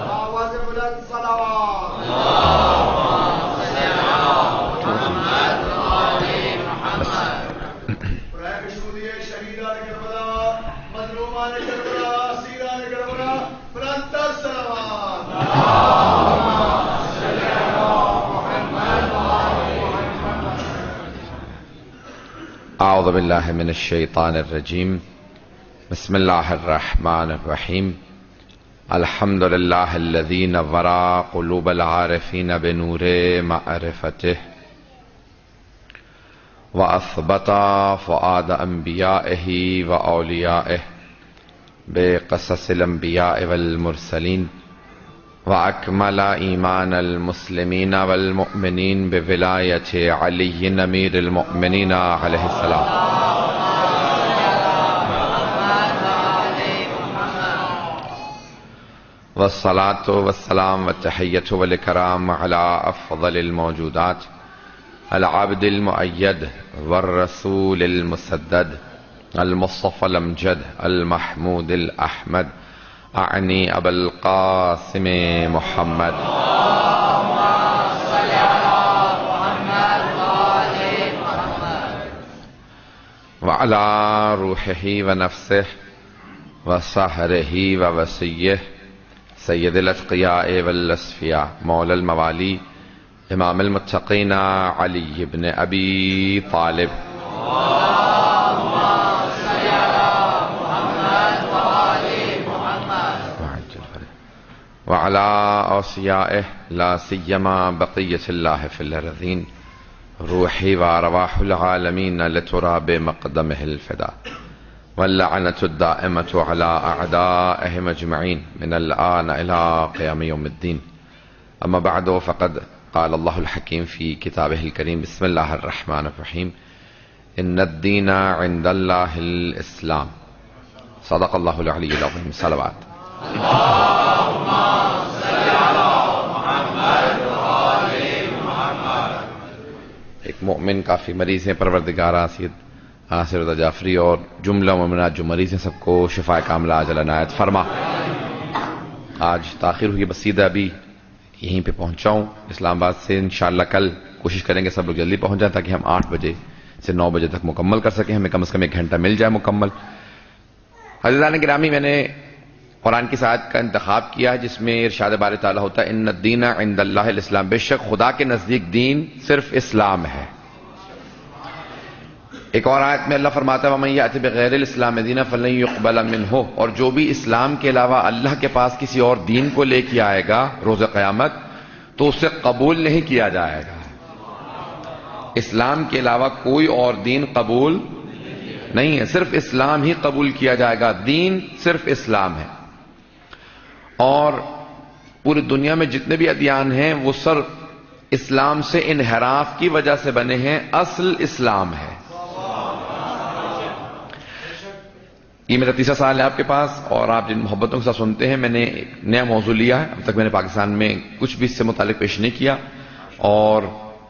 آواز بلند صلوات. شہیدان کربلا، مظلومان کربلا، اسیران کربلا، بلندتر صلوات. اعوذ باللہ من الشیطان الرجیم. بسم اللہ الرحمن الرحیم. الحمد للہ الذی نور قلوب العارفین بنور معرفتہ وأثبت فؤاد أنبيائه وأوليائه بقصص الأنبياء والمرسلين وأكمل إيمان المسلمين والمؤمنين بولاية علي أمير المؤمنين عليه السلام. والصلاة والسلام والتحية والإكرام على أفضل الموجودات العبد المؤيد والرسول المسدد المصطفى الأمجد المحمود الأحمد أعني أبا القاسم محمد وعلى روحه ونفسه وسهره ووصيه سيد الأتقياء والأصفياء مولى الموالي امام المتقین علی بن ابی طالب وعلى اوصیائه لا سیما بقیة اللہ فی الارضین روحی وارواح العالمین لتراب مقدمه الفدا واللعنة الدائمة على اعدائهم اجمعین من الآن الى قیام یوم الدین. اما بعد فقد قال الله الحكيم في كتابه الكريم. بسم الله الرحمن الرحيم. إن الدين عند الله الإسلام. صدق الله العلي العظيم. صلوات. اللهم صل على محمد وآل محمد. ایک مومن کافی مریض ہیں، پروردگار آصر رضا جعفری اور جملہ مومنات جو مریض ہیں سب کو شفاء کاملہ عاجلہ عنایت فرما. آج تاخیر ہوئی، بسیدہ ابھی یہیں پہ پہنچاؤں اسلام آباد سے. انشاءاللہ کل کوشش کریں گے سب لوگ جلدی پہنچ جائیں تاکہ ہم 8 بجے سے 9 بجے تک مکمل کر سکیں، ہمیں کم از کم 1 گھنٹہ مل جائے مکمل. عزیزان گرامی، میں نے قرآن کی اس آیت کا انتخاب کیا ہے جس میں ارشاد باری تعالیٰ ہوتا ہے ان الدین عند اللہ الاسلام، بے شک خدا کے نزدیک دین صرف اسلام ہے. ایک اور آیت میں اللہ فرماتا ہے وَمَن یَأْتِ بِغَیرِ الْإِسْلَامِ دِینًا فَلَن یُقْبَلَ مِنْہُ، اور جو بھی اسلام کے علاوہ اللہ کے پاس کسی اور دین کو لے کے آئے گا روز قیامت تو اسے قبول نہیں کیا جائے گا. اسلام کے علاوہ کوئی اور دین قبول نہیں ہے، صرف اسلام ہی قبول کیا جائے گا. دین صرف اسلام ہے. اور پوری دنیا میں جتنے بھی ادیان ہیں وہ سر اسلام سے انحراف کی وجہ سے بنے ہیں، اصل اسلام ہے. یہ میرا 3 سال ہے آپ کے پاس اور آپ جن محبتوں کے ساتھ سنتے ہیں. میں نے ایک نیا موضوع لیا ہے، اب تک میں نے پاکستان میں کچھ بھی اس سے متعلق پیش نہیں کیا. اور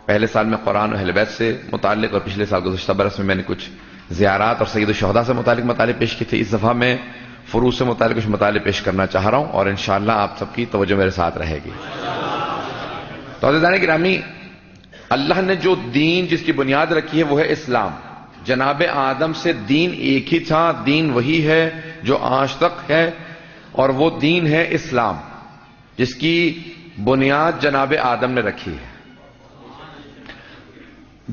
پہلے سال میں قرآن و اہل بیت سے متعلق اور پچھلے سال گزشتہ برس میں نے کچھ زیارات اور سید الشہداء سے متعلق مطالب پیش کیے تھے. اس دفعہ میں فروع سے متعلق کچھ مطالب پیش کرنا چاہ رہا ہوں اور انشاءاللہ آپ سب کی توجہ میرے ساتھ رہے گی. تو عزیزان گرامی، اللہ نے جو دین جس کی بنیاد رکھی ہے وہ ہے اسلام. جناب آدم سے دین ایک ہی تھا، دین وہی ہے جو آج تک ہے، اور وہ دین ہے اسلام جس کی بنیاد جناب آدم نے رکھی ہے.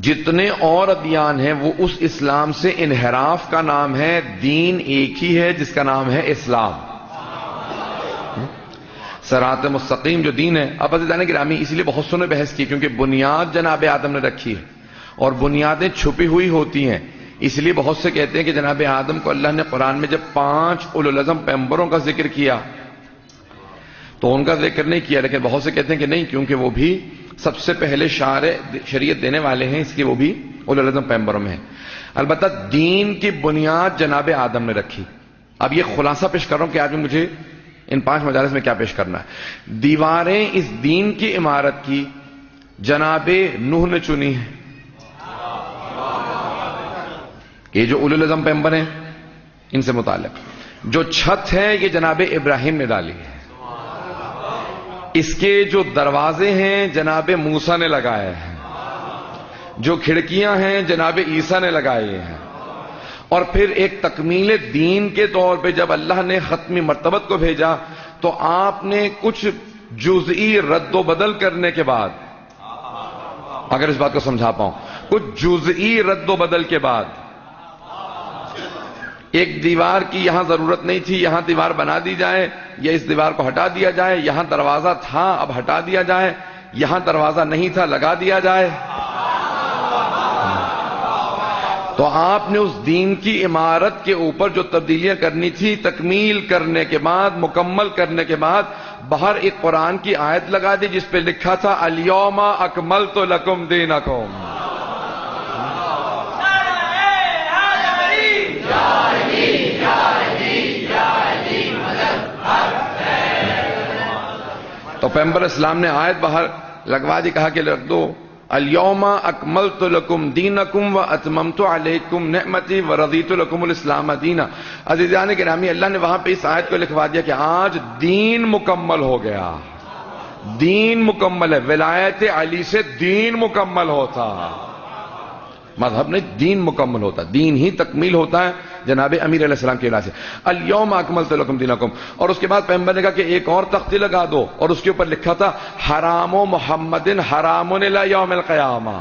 جتنے اور ادیان ہیں وہ اس اسلام سے انحراف کا نام ہے، دین ایک ہی ہے جس کا نام ہے اسلام. صراط مستقیم جو دین ہے. اب عزیزان گرامی، اسی لیے بہت سنوں بحث کی کیونکہ بنیاد جناب آدم نے رکھی ہے اور بنیادیں چھپی ہوئی ہوتی ہیں. اس لیے بہت سے کہتے ہیں کہ جناب آدم کو اللہ نے قرآن میں جب 5 اولو العزم پیغمبروں کا ذکر کیا تو ان کا ذکر نہیں کیا، لیکن بہت سے کہتے ہیں کہ نہیں، کیونکہ وہ بھی سب سے پہلے شریعت دینے والے ہیں، اس لیے وہ بھی اولو العزم پیغمبروں میں ہیں. البتہ دین کی بنیاد جناب آدم نے رکھی. اب یہ خلاصہ پیش کر رہا ہوں کہ آج مجھے ان 5 مجالس میں کیا پیش کرنا ہے. دیواریں اس دین کی عمارت کی جناب نوح نے چنی ہے. یہ جو اولو العزم پیغمبر ہیں ان سے متعلق جو چھت ہے یہ جناب ابراہیم نے ڈالی ہے، اس کے جو دروازے ہیں جناب موسیٰ نے لگائے ہیں، جو کھڑکیاں ہیں جناب عیسیٰ نے لگائی ہیں، اور پھر ایک تکمیل دین کے طور پہ جب اللہ نے ختمی مرتبت کو بھیجا تو آپ نے کچھ جزئی رد و بدل کرنے کے بعد، اگر اس بات کو سمجھا پاؤں، کچھ جزئی رد و بدل کے بعد، ایک دیوار کی یہاں ضرورت نہیں تھی یہاں دیوار بنا دی جائے، یا اس دیوار کو ہٹا دیا جائے، یہاں دروازہ تھا اب ہٹا دیا جائے، یہاں دروازہ نہیں تھا لگا دیا جائے، تو آپ نے اس دین کی عمارت کے اوپر جو تبدیلیاں کرنی تھی تکمیل کرنے کے بعد، مکمل کرنے کے بعد، باہر ایک قرآن کی آیت لگا دی جس پہ لکھا تھا الیوم اکملت لکم دینکم۔ تو پیغمبر اسلام نے آیت باہر لگوا دی، کہا کہ لکھ دو الیوم اکملت لکم دینکم واتممت علیکم نعمتی ورضیت لکم الاسلام دینا۔ عزیزان گرامی، اللہ نے وہاں پہ اس آیت کو لکھوا دیا کہ آج دین مکمل ہو گیا، دین مکمل ہے، ولایت علی سے دین مکمل ہوتا، مذہب نہیں دین مکمل ہوتا، دین ہی تکمیل ہوتا ہے جناب امیر علیہ السلام کے علاج سے الیوم اکملت لکم دینکم۔ اور اس کے بعد پیغمبر نے کہا کہ ایک اور تختی لگا دو، اور اس کے اوپر لکھا تھا حرام محمد حرام الی یوم القیامہ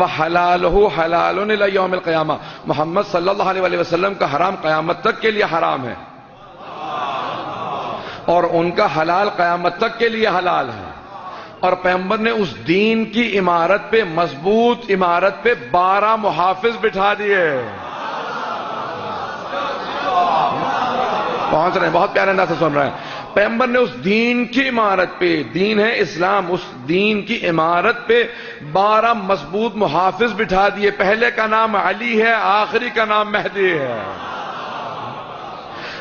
وحلالہ حلال الی یوم القیامہ، محمد صلی اللہ علیہ وسلم کا حرام قیامت تک کے لیے حرام ہے اور ان کا حلال قیامت تک کے لیے حلال ہے۔ اور پیغمبر نے اس دین کی عمارت پہ، مضبوط عمارت پہ 12 محافظ بٹھا دیے، پہنچ رہے ہیں، بہت پیارے انداز سے سن رہے ہیں۔ پیغمبر نے اس دین کی عمارت پہ، دین ہے اسلام، اس دین کی عمارت پہ 12 مضبوط محافظ بٹھا دیے، پہلے کا نام علی ہے، آخری کا نام مہدی ہے۔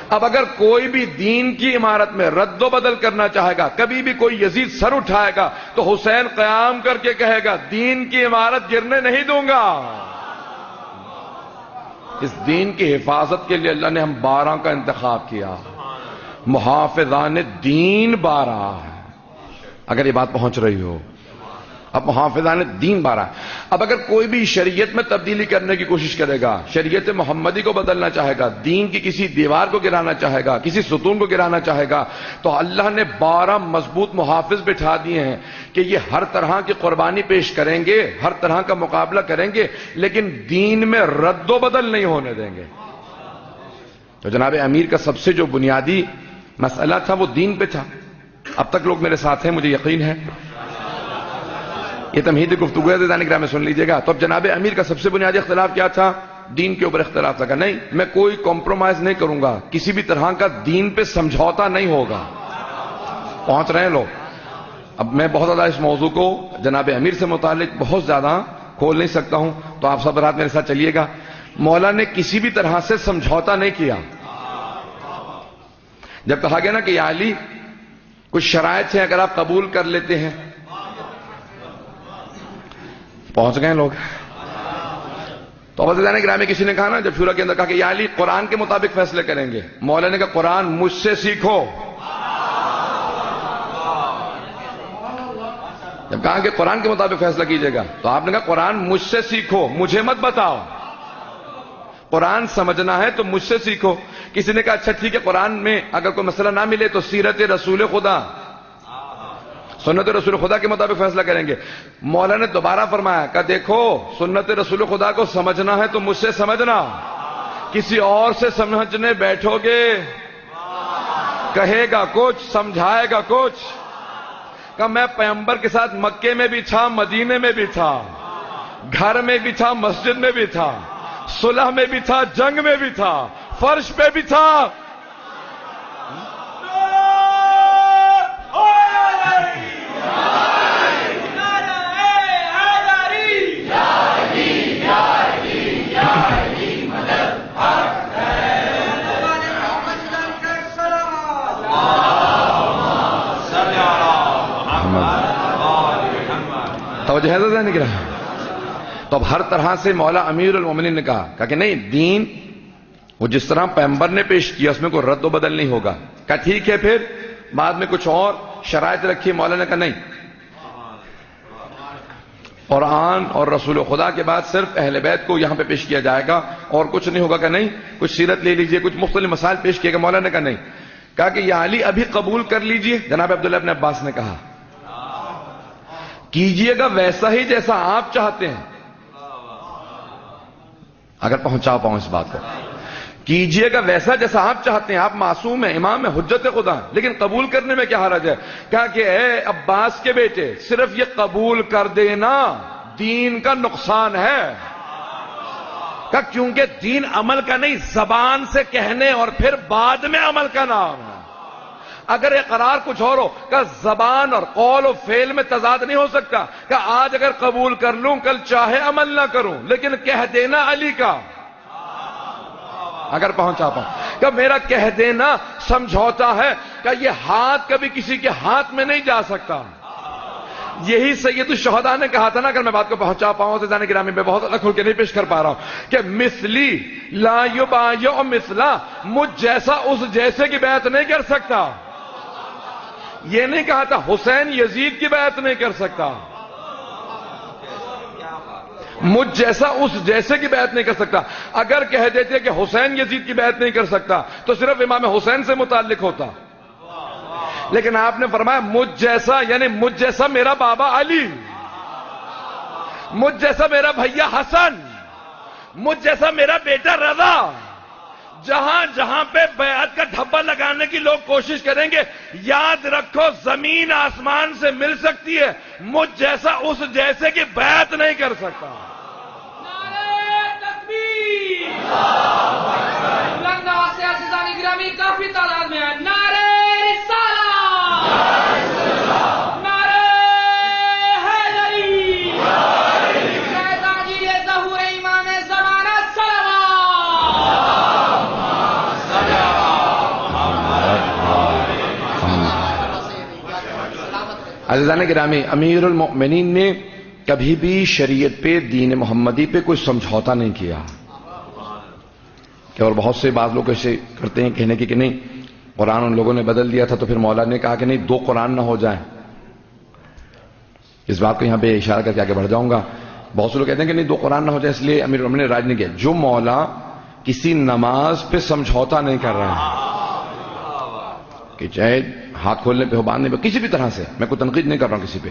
اب اگر کوئی بھی دین کی عمارت میں رد و بدل کرنا چاہے گا، کبھی بھی کوئی یزید سر اٹھائے گا تو حسین قیام کر کے کہے گا دین کی عمارت گرنے نہیں دوں گا۔ اس دین کی حفاظت کے لیے اللہ نے ہم 12 کا انتخاب کیا، محافظان دین 12 ہے، اگر یہ بات پہنچ رہی ہو۔ اب محافظان دین 12 ہے۔ اب اگر کوئی بھی شریعت میں تبدیلی کرنے کی کوشش کرے گا، شریعت محمدی کو بدلنا چاہے گا، دین کی کسی دیوار کو گرانا چاہے گا، کسی ستون کو گرانا چاہے گا، تو اللہ نے 12 مضبوط محافظ بٹھا دیے ہیں کہ یہ ہر طرح کی قربانی پیش کریں گے، ہر طرح کا مقابلہ کریں گے، لیکن دین میں رد و بدل نہیں ہونے دیں گے۔ تو جناب امیر کا سب سے جو بنیادی مسئلہ تھا وہ دین پہ تھا۔ اب تک لوگ میرے ساتھ ہیں، مجھے یقین ہے، یہ تمہیدی گفتگو ہے، عزیزان گرامی سن لیجئے گا۔ تو اب جناب امیر کا سب سے بنیادی اختلاف کیا تھا؟ دین کے اوپر اختلاف تھا کہ نہیں میں کوئی کمپرومائز نہیں کروں گا، کسی بھی طرح کا دین پہ سمجھوتا نہیں ہوگا۔ پہنچ رہے ہیں لوگ؟ اب میں بہت زیادہ اس موضوع کو جناب امیر سے متعلق بہت زیادہ کھول نہیں سکتا ہوں، تو آپ سب رات میرے ساتھ چلیے گا۔ مولا نے کسی بھی طرح سے سمجھوتا نہیں کیا۔ جب کہا گیا نا کہ یا علی کچھ شرائط ہیں اگر آپ قبول کر لیتے ہیں، پہنچ گئے لوگ۔ تو عزیزان گرامی کسی نے کہا نا جب شورا کے اندر کہا کہ یا علی قرآن کے مطابق فیصلے کریں گے، مولا نے کہا قرآن مجھ سے سیکھو۔ جب کہا کہ قرآن کے مطابق فیصلہ کیجئے گا تو آپ نے کہا قرآن مجھ سے سیکھو، مجھے مت بتاؤ، قرآن سمجھنا ہے تو مجھ سے سیکھو۔ کسی نے کہا اچھا ٹھیک ہے قرآن میں اگر کوئی مسئلہ نہ ملے تو سیرت رسول خدا، سنت رسول خدا کے مطابق فیصلہ کریں گے۔ مولا نے دوبارہ فرمایا کہ دیکھو سنت رسول خدا کو سمجھنا ہے تو مجھ سے سمجھنا، کسی اور سے سمجھنے بیٹھو گے کہے گا کچھ سمجھائے گا کچھ۔ کہ میں پیغمبر کے ساتھ مکے میں بھی تھا، مدینے میں بھی تھا، گھر میں بھی تھا، مسجد میں بھی تھا، صلح میں بھی تھا، جنگ میں بھی تھا، فرش پہ بھی تھا۔ توجہ ہے نہیں کرا؟ تو اب ہر طرح سے مولا امیر المومنین نے کہا کہ نہیں، دین وہ جس طرح پیغمبر نے پیش کیا اس میں کوئی رد و بدل نہیں ہوگا. کہا ٹھیک ہے، پھر بعد میں کچھ اور شرائط رکھی. مولا نے کہا نہیں، قرآن اور رسول خدا کے بعد صرف اہل بیت کو یہاں پہ پیش کیا جائے گا اور کچھ نہیں ہوگا. کہ نہیں، کچھ سیرت لے لیجئے، کچھ مختلف مسائل پیش کیے گا. مولا نے کہا نہیں. کہا کہ یا علی ابھی قبول کر لیجئے. جناب عبداللہ ابن عباس نے کہا کیجئے گا ویسا ہی جیسا آپ چاہتے ہیں. اگر پہنچا پاؤں اس بات کو، کیجئے گا ویسا جیسا آپ چاہتے ہیں. آپ معصوم ہیں، امام ہیں، حجت خدا، لیکن قبول کرنے میں کیا حرج ہے؟ کہا کہ اے عباس کے بیٹے، صرف یہ قبول کر دینا دین کا نقصان ہے. کہا کیونکہ دین عمل کا نہیں، زبان سے کہنے اور پھر بعد میں عمل کا نام ہے. اگر اقرار کچھ اور ہو، کہ زبان اور قول و فعل میں تضاد نہیں ہو سکتا. کہ آج اگر قبول کر لوں کل چاہے عمل نہ کروں، لیکن کہہ دینا علی کا. اگر پہنچا پاؤں کہ میرا کہہ دینا سمجھوتا ہے، کہ یہ ہاتھ کبھی کسی کے ہاتھ میں نہیں جا سکتا. یہی سید الشہداء نے کہا تھا نا. اگر میں بات کو پہنچا پاؤں تو جانے گرامی میں بہت الگ کھل کے نہیں پیش کر پا رہا ہوں کہ مثلی لا یبایع مثلا، مجھ جیسا اس جیسے کی بیعت نہیں کر سکتا. یہ نہیں کہا تھا حسین یزید کی بیعت نہیں کر سکتا. مجھ جیسا اس جیسے کی بیعت نہیں کر سکتا. اگر کہہ دیتے کہ حسین یزید کی بیعت نہیں کر سکتا تو صرف امام حسین سے متعلق ہوتا. لیکن آپ نے فرمایا مجھ جیسا، یعنی مجھ جیسا میرا بابا علی، مجھ جیسا میرا بھیا حسن، مجھ جیسا میرا بیٹا رضا. جہاں جہاں پہ بیعت کا دھبا لگانے کی لوگ کوشش کریں گے، یاد رکھو زمین آسمان سے مل سکتی ہے، مجھ جیسا اس جیسے کی بیعت نہیں کر سکتا. بلند آواز سے عزیزان گرامی کافی تعداد میں ہے. نعرہ رسالہ، نعرہ حیدری، جے تعجیل ظہور امام زمانہ عزیزان گرامی، امیر المؤمنین نے کبھی بھی شریعت پہ، دین محمدی پہ کوئی سمجھوتا نہیں کیا. اور بہت سے بعض لوگ ایسے کرتے ہیں کہنے کی کہ نہیں قرآن ان لوگوں نے بدل دیا تھا، تو پھر مولا نے کہا کہ نہیں دو قرآن نہ ہو جائیں. اس بات کو یہاں پہ اشارہ کر کے آگے بڑھ جاؤں گا. بہت سے لوگ کہتے ہیں کہ نہیں دو قرآن نہ ہو جائیں، اس لیے امیر المؤمنین نے راج نہیں کیا. جو مولا کسی نماز پہ سمجھوتا نہیں کر رہا ہے کہ چاہے ہاتھ کھولنے پہ ہو، باندھنے پہ، کسی بھی طرح سے، میں کوئی تنقید نہیں کر رہا ہوں کسی پہ.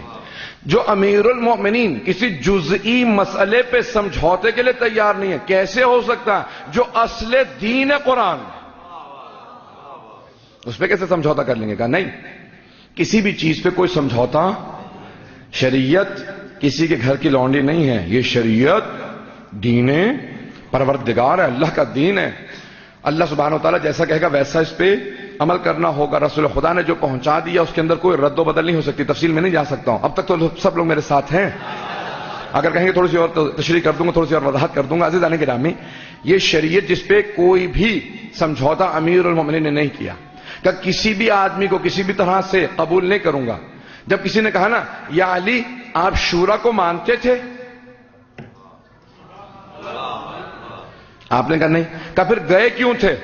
جو امیر المؤمنین کسی جزئی مسئلے پہ سمجھوتے کے لیے تیار نہیں ہے، کیسے ہو سکتا ہے؟ جو اصل دین ہے قرآن، اس پہ کیسے سمجھوتا کر لیں گے؟ کہا نہیں، کسی بھی چیز پہ کوئی سمجھوتا، شریعت کسی کے گھر کی لونڈی نہیں ہے. یہ شریعت دین پروردگار ہے، اللہ کا دین ہے. اللہ سبحانہ و تعالیٰ جیسا کہے گا ویسا اس پہ عمل کرنا ہوگا. رسول خدا نے جو پہنچا دیا اس کے اندر کوئی رد و بدل نہیں ہو سکتی. تفصیل میں نہیں جا سکتا ہوں، اب تک تو سب لوگ میرے ساتھ ہیں. اگر کہیں گے تھوڑی سی اور تشریح کر دوں گا، تھوڑی سی اور وضاحت کر دوں گا. عزیزان گرامی، یہ شریعت جس پہ کوئی بھی سمجھوتا امیر المؤمنین نے نہیں کیا کہ کسی بھی آدمی کو کسی بھی طرح سے قبول نہیں کروں گا. جب کسی نے کہا نا یا علی آپ شورا کو مانتے تھے، آپ نے کہا نہیں. کہا پھر گئے کیوں تھے؟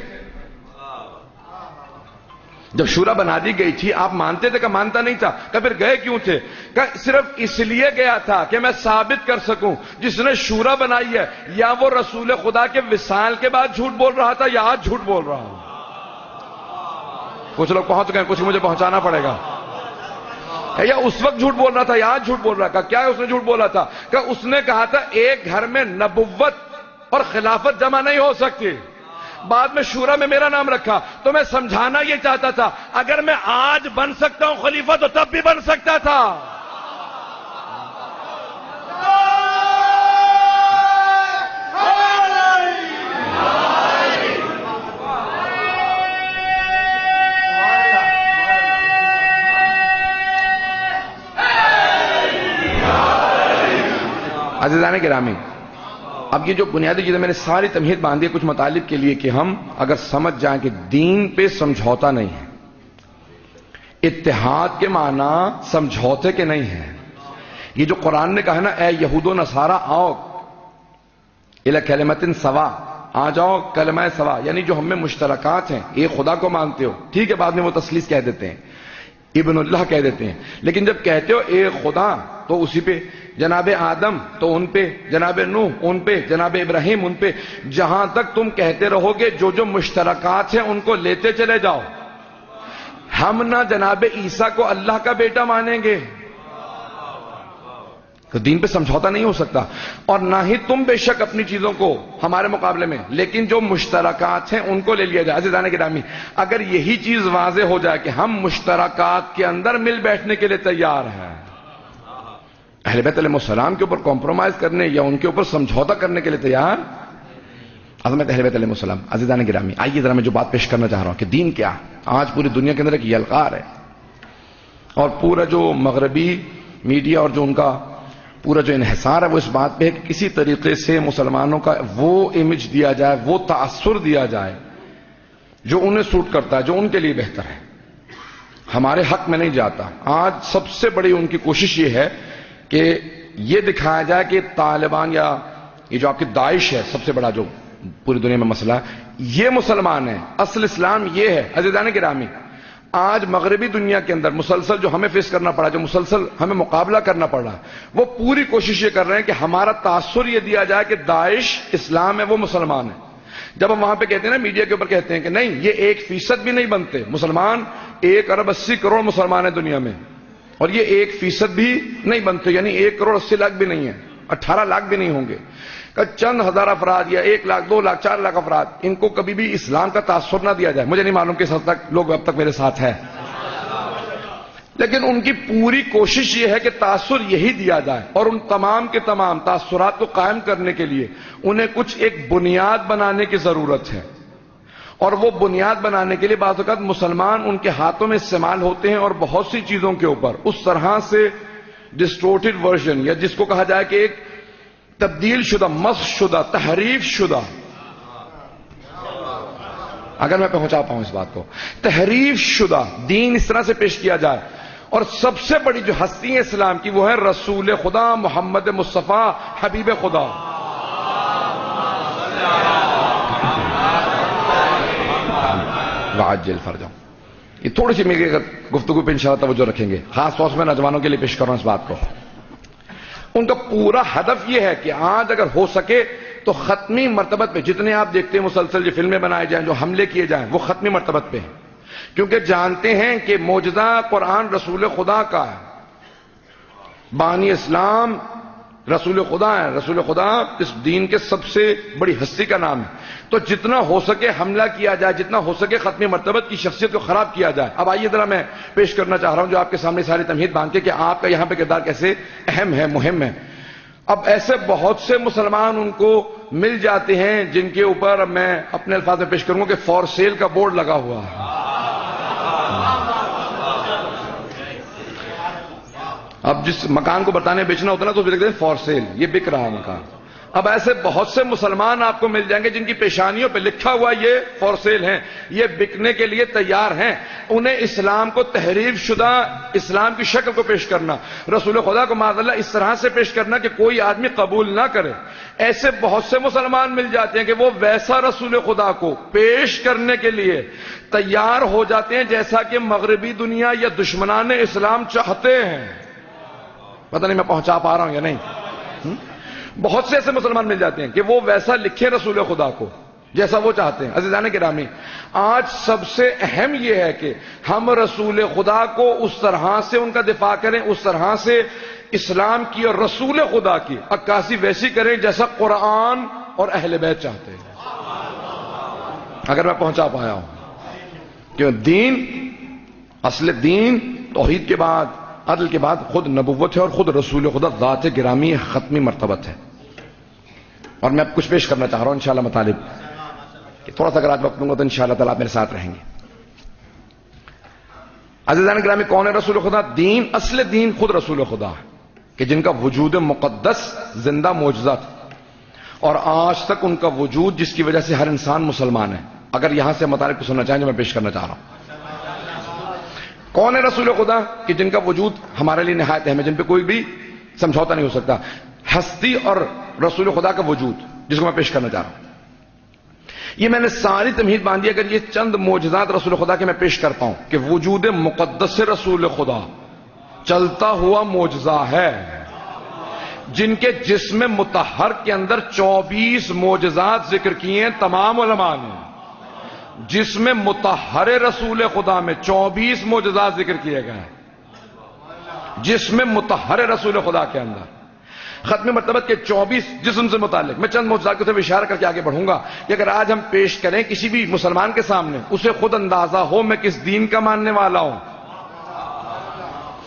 جب شورا بنا دی گئی تھی آپ مانتے تھے؟ کہ مانتا نہیں تھا. کہ پھر گئے کیوں تھے؟ کہ صرف اس لیے گیا تھا کہ میں ثابت کر سکوں جس نے شورا بنائی ہے یا وہ رسول خدا کے وصال کے بعد جھوٹ بول رہا تھا یا آج جھوٹ بول رہا ہوں. کچھ لوگ پہنچ گئے، کچھ مجھے پہنچانا پڑے گا. یا اس وقت جھوٹ بول رہا تھا یا آج جھوٹ بول رہا تھا. کیا اس نے جھوٹ بولا تھا؟ کہ اس نے کہا تھا ایک گھر میں نبوت اور خلافت جمع نہیں ہو سکتی. بعد میں شورا میں میرا نام رکھا تو میں سمجھانا یہ چاہتا تھا اگر میں آج بن سکتا ہوں خلیفہ تو تب بھی بن سکتا تھا. عزیزان گرامی، اب یہ جو بنیادی چیزیں میں نے ساری تمہید باندھی ہے کچھ مطالب کے لیے کہ ہم اگر سمجھ جائیں کہ دین پہ سمجھوتا نہیں ہے، اتحاد کے معنی سمجھوتے کے نہیں ہیں. یہ جو قرآن نے کہا نا اے یہود و نصارہ آؤ، الی کلمۃ سوا، آ جاؤ کلمہ سوا، یعنی جو ہم میں مشترکات ہیں، ایک خدا کو مانتے ہو، ٹھیک ہے بعد میں وہ تثلیث کہہ دیتے ہیں، ابن اللہ کہہ دیتے ہیں، لیکن جب کہتے ہو ایک خدا تو اسی پہ، جناب آدم تو ان پہ، جناب نوح ان پہ، جناب ابراہیم ان پہ، جہاں تک تم کہتے رہو گے جو جو مشترکات ہیں ان کو لیتے چلے جاؤ۔ ہم نہ جناب عیسیٰ کو اللہ کا بیٹا مانیں گے، تو دین پہ سمجھوتا نہیں ہو سکتا، اور نہ ہی تم بے شک اپنی چیزوں کو ہمارے مقابلے میں، لیکن جو مشترکات ہیں ان کو لے لیا جائے۔ عزیزان گرامی، اگر یہی چیز واضح ہو جائے کہ ہم مشترکات کے اندر مل بیٹھنے کے لیے تیار ہیں، اہل بیت علیہ السلام کے اوپر کمپرومائز کرنے یا ان کے اوپر سمجھوتا کرنے کے لیے تیار، عظمت اہل بیت علیہ السلام۔ عزیزان گرامی، آئیے ذرا میں جو بات پیش کرنا چاہ رہا ہوں کہ دین کیا ہے، آج پوری دنیا کے اندر ایک یلغار ہے، اور پورا جو مغربی میڈیا اور جو ان کا پورا جو انحصار ہے وہ اس بات پہ ہے کہ کسی طریقے سے مسلمانوں کا وہ امیج دیا جائے، وہ تاثر دیا جائے جو انہیں سوٹ کرتا ہے، جو ان کے لیے بہتر ہے، ہمارے حق میں نہیں جاتا۔ آج سب سے بڑی ان کی کوشش یہ ہے کہ یہ دکھایا جائے کہ طالبان یا یہ جو آپ کی داعش ہے، سب سے بڑا جو پوری دنیا میں مسئلہ ہے، یہ مسلمان ہے، اصل اسلام یہ ہے۔ عزیزان گرامی، آج مغربی دنیا کے اندر مسلسل جو ہمیں فیس کرنا پڑا، جو مسلسل ہمیں مقابلہ کرنا پڑ رہا ہے، وہ پوری کوشش یہ کر رہے ہیں کہ ہمارا تاثر یہ دیا جائے کہ داعش اسلام ہے، وہ مسلمان ہے۔ جب ہم وہاں پہ کہتے ہیں نا، میڈیا کے اوپر کہتے ہیں کہ نہیں یہ 1% بھی نہیں بنتے مسلمان، 1 ارب 80 کروڑ مسلمان ہیں دنیا میں، اور یہ 1% بھی نہیں بنتے، یعنی 1 کروڑ 80 لاکھ بھی نہیں ہے، 18 لاکھ بھی نہیں ہوں گے، چند ہزار افراد یا 1 لاکھ 2 لاکھ 4 لاکھ افراد، ان کو کبھی بھی اسلام کا تاثر نہ دیا جائے۔ مجھے نہیں معلوم کس حد تک لوگ اب تک میرے ساتھ ہیں، لیکن ان کی پوری کوشش یہ ہے کہ تاثر یہی دیا جائے، اور ان تمام کے تمام تاثرات کو قائم کرنے کے لیے انہیں کچھ ایک بنیاد بنانے کی ضرورت ہے، اور وہ بنیاد بنانے کے لیے بعض اوقات مسلمان ان کے ہاتھوں میں استعمال ہوتے ہیں، اور بہت سی چیزوں کے اوپر اس طرح سے ڈسٹورٹڈ ورژن، یا جس کو کہا جائے کہ ایک تبدیل شدہ، مسخ شدہ، تحریف شدہ، اگر میں پہنچا پاؤں اس بات کو، تحریف شدہ دین اس طرح سے پیش کیا جائے، اور سب سے بڑی جو ہستی ہے اسلام کی وہ ہے رسول خدا محمد مصطفیٰ حبیب خدا۔ وعجل فرجہ، یہ تھوڑی سی میری گفتگو پہ انشاءاللہ توجہ رکھیں گے، خاص طور سے میں نوجوانوں کے لیے پیش کر رہا ہوں اس بات کو۔ ان کا پورا ہدف یہ ہے کہ آج اگر ہو سکے تو ختمی مرتبت پہ، جتنے آپ دیکھتے ہیں مسلسل جو فلمیں بنائے جائیں، جو حملے کیے جائیں، وہ ختمی مرتبت پہ ہیں، کیونکہ جانتے ہیں کہ معجزہ قرآن رسول خدا کا ہے، بانی اسلام رسول خدا ہے، رسول خدا اس دین کے سب سے بڑی ہستی کا نام ہے، تو جتنا ہو سکے حملہ کیا جائے، جتنا ہو سکے ختمی مرتبت کی شخصیت کو خراب کیا جائے۔ اب آئیے ذرا میں پیش کرنا چاہ رہا ہوں جو آپ کے سامنے ساری تمہید باندھ کے کہ آپ کا یہاں پہ کردار کیسے اہم ہے، مہم ہے۔ اب ایسے بہت سے مسلمان ان کو مل جاتے ہیں جن کے اوپر میں اپنے الفاظ میں پیش کروں گا کہ فور سیل کا بورڈ لگا ہوا ہے۔ اب جس مکان کو برطانیہ بیچنا ہوتا ہے نا تو لکھتے ہیں فور سیل، یہ بک رہا ہے مکان۔ اب ایسے بہت سے مسلمان آپ کو مل جائیں گے جن کی پیشانیوں پہ لکھا ہوا یہ فور سیل ہیں، یہ بکنے کے لیے تیار ہیں۔ انہیں اسلام کو تحریف شدہ اسلام کی شکل کو پیش کرنا، رسول خدا کو معاذ اللہ اس طرح سے پیش کرنا کہ کوئی آدمی قبول نہ کرے، ایسے بہت سے مسلمان مل جاتے ہیں کہ وہ ویسا رسول خدا کو پیش کرنے کے لیے تیار ہو جاتے ہیں جیسا کہ مغربی دنیا یا دشمنان اسلام چاہتے ہیں۔ پتہ نہیں میں پہنچا پا رہا ہوں یا نہیں۔ بہت سے ایسے مسلمان مل جاتے ہیں کہ وہ ویسا لکھیں رسول خدا کو جیسا وہ چاہتے ہیں۔ عزیزان گرامی، آج سب سے اہم یہ ہے کہ ہم رسول خدا کو اس طرح سے ان کا دفاع کریں، اس طرح سے اسلام کی اور رسول خدا کی عکاسی ویسی کریں جیسا قرآن اور اہل بیت چاہتے ہیں۔ اگر میں پہنچا پایا ہوں، کیوں دین، اصل دین توحید کے بعد، عدل کے بعد خود نبوت ہے، اور خود رسول خدا ذات گرامی ختمی مرتبت ہے۔ اور میں اب کچھ پیش کرنا چاہ رہا ہوں انشاءاللہ مطالب، کہ تھوڑا سا اگر آج وقت دوں گا تو انشاءاللہ تعالیٰ آپ میرے ساتھ رہیں گے۔ عزیزان گرامی، کون ہے رسول خدا؟ دین، اصل دین خود رسول خدا ہے کہ جن کا وجود مقدس زندہ معجزہ تھا، اور آج تک ان کا وجود جس کی وجہ سے ہر انسان مسلمان ہے۔ اگر یہاں سے مطالب کو سننا چاہیں جو میں پیش کرنا چاہ رہا ہوں، کون ہے رسول خدا؟ کہ جن کا وجود ہمارے لیے نہایت اہم ہے، جن پہ کوئی بھی سمجھوتا نہیں ہو سکتا۔ ہستی اور رسول خدا کا وجود جس کو میں پیش کرنا چاہ رہا ہوں. یہ میں نے ساری تمہید باندھی. اگر یہ چند معجزات رسول خدا کے میں پیش کرتا ہوں کہ وجود مقدس رسول خدا چلتا ہوا معجزہ ہے، جن کے جسم مطہر کے اندر 24 معجزات ذکر کیے ہیں تمام علماء نے. جسم مطہر رسول خدا میں 24 معجزات ذکر کیے گئے ہیں. جسم مطہر رسول خدا کے اندر ختم مرتبت کے 24 جسم سے متعلق میں چند معجزات کو اشارہ کر کے آگے بڑھوں گا کہ اگر آج ہم پیش کریں کسی بھی مسلمان کے سامنے، اسے خود اندازہ ہو میں کس دین کا ماننے والا ہوں.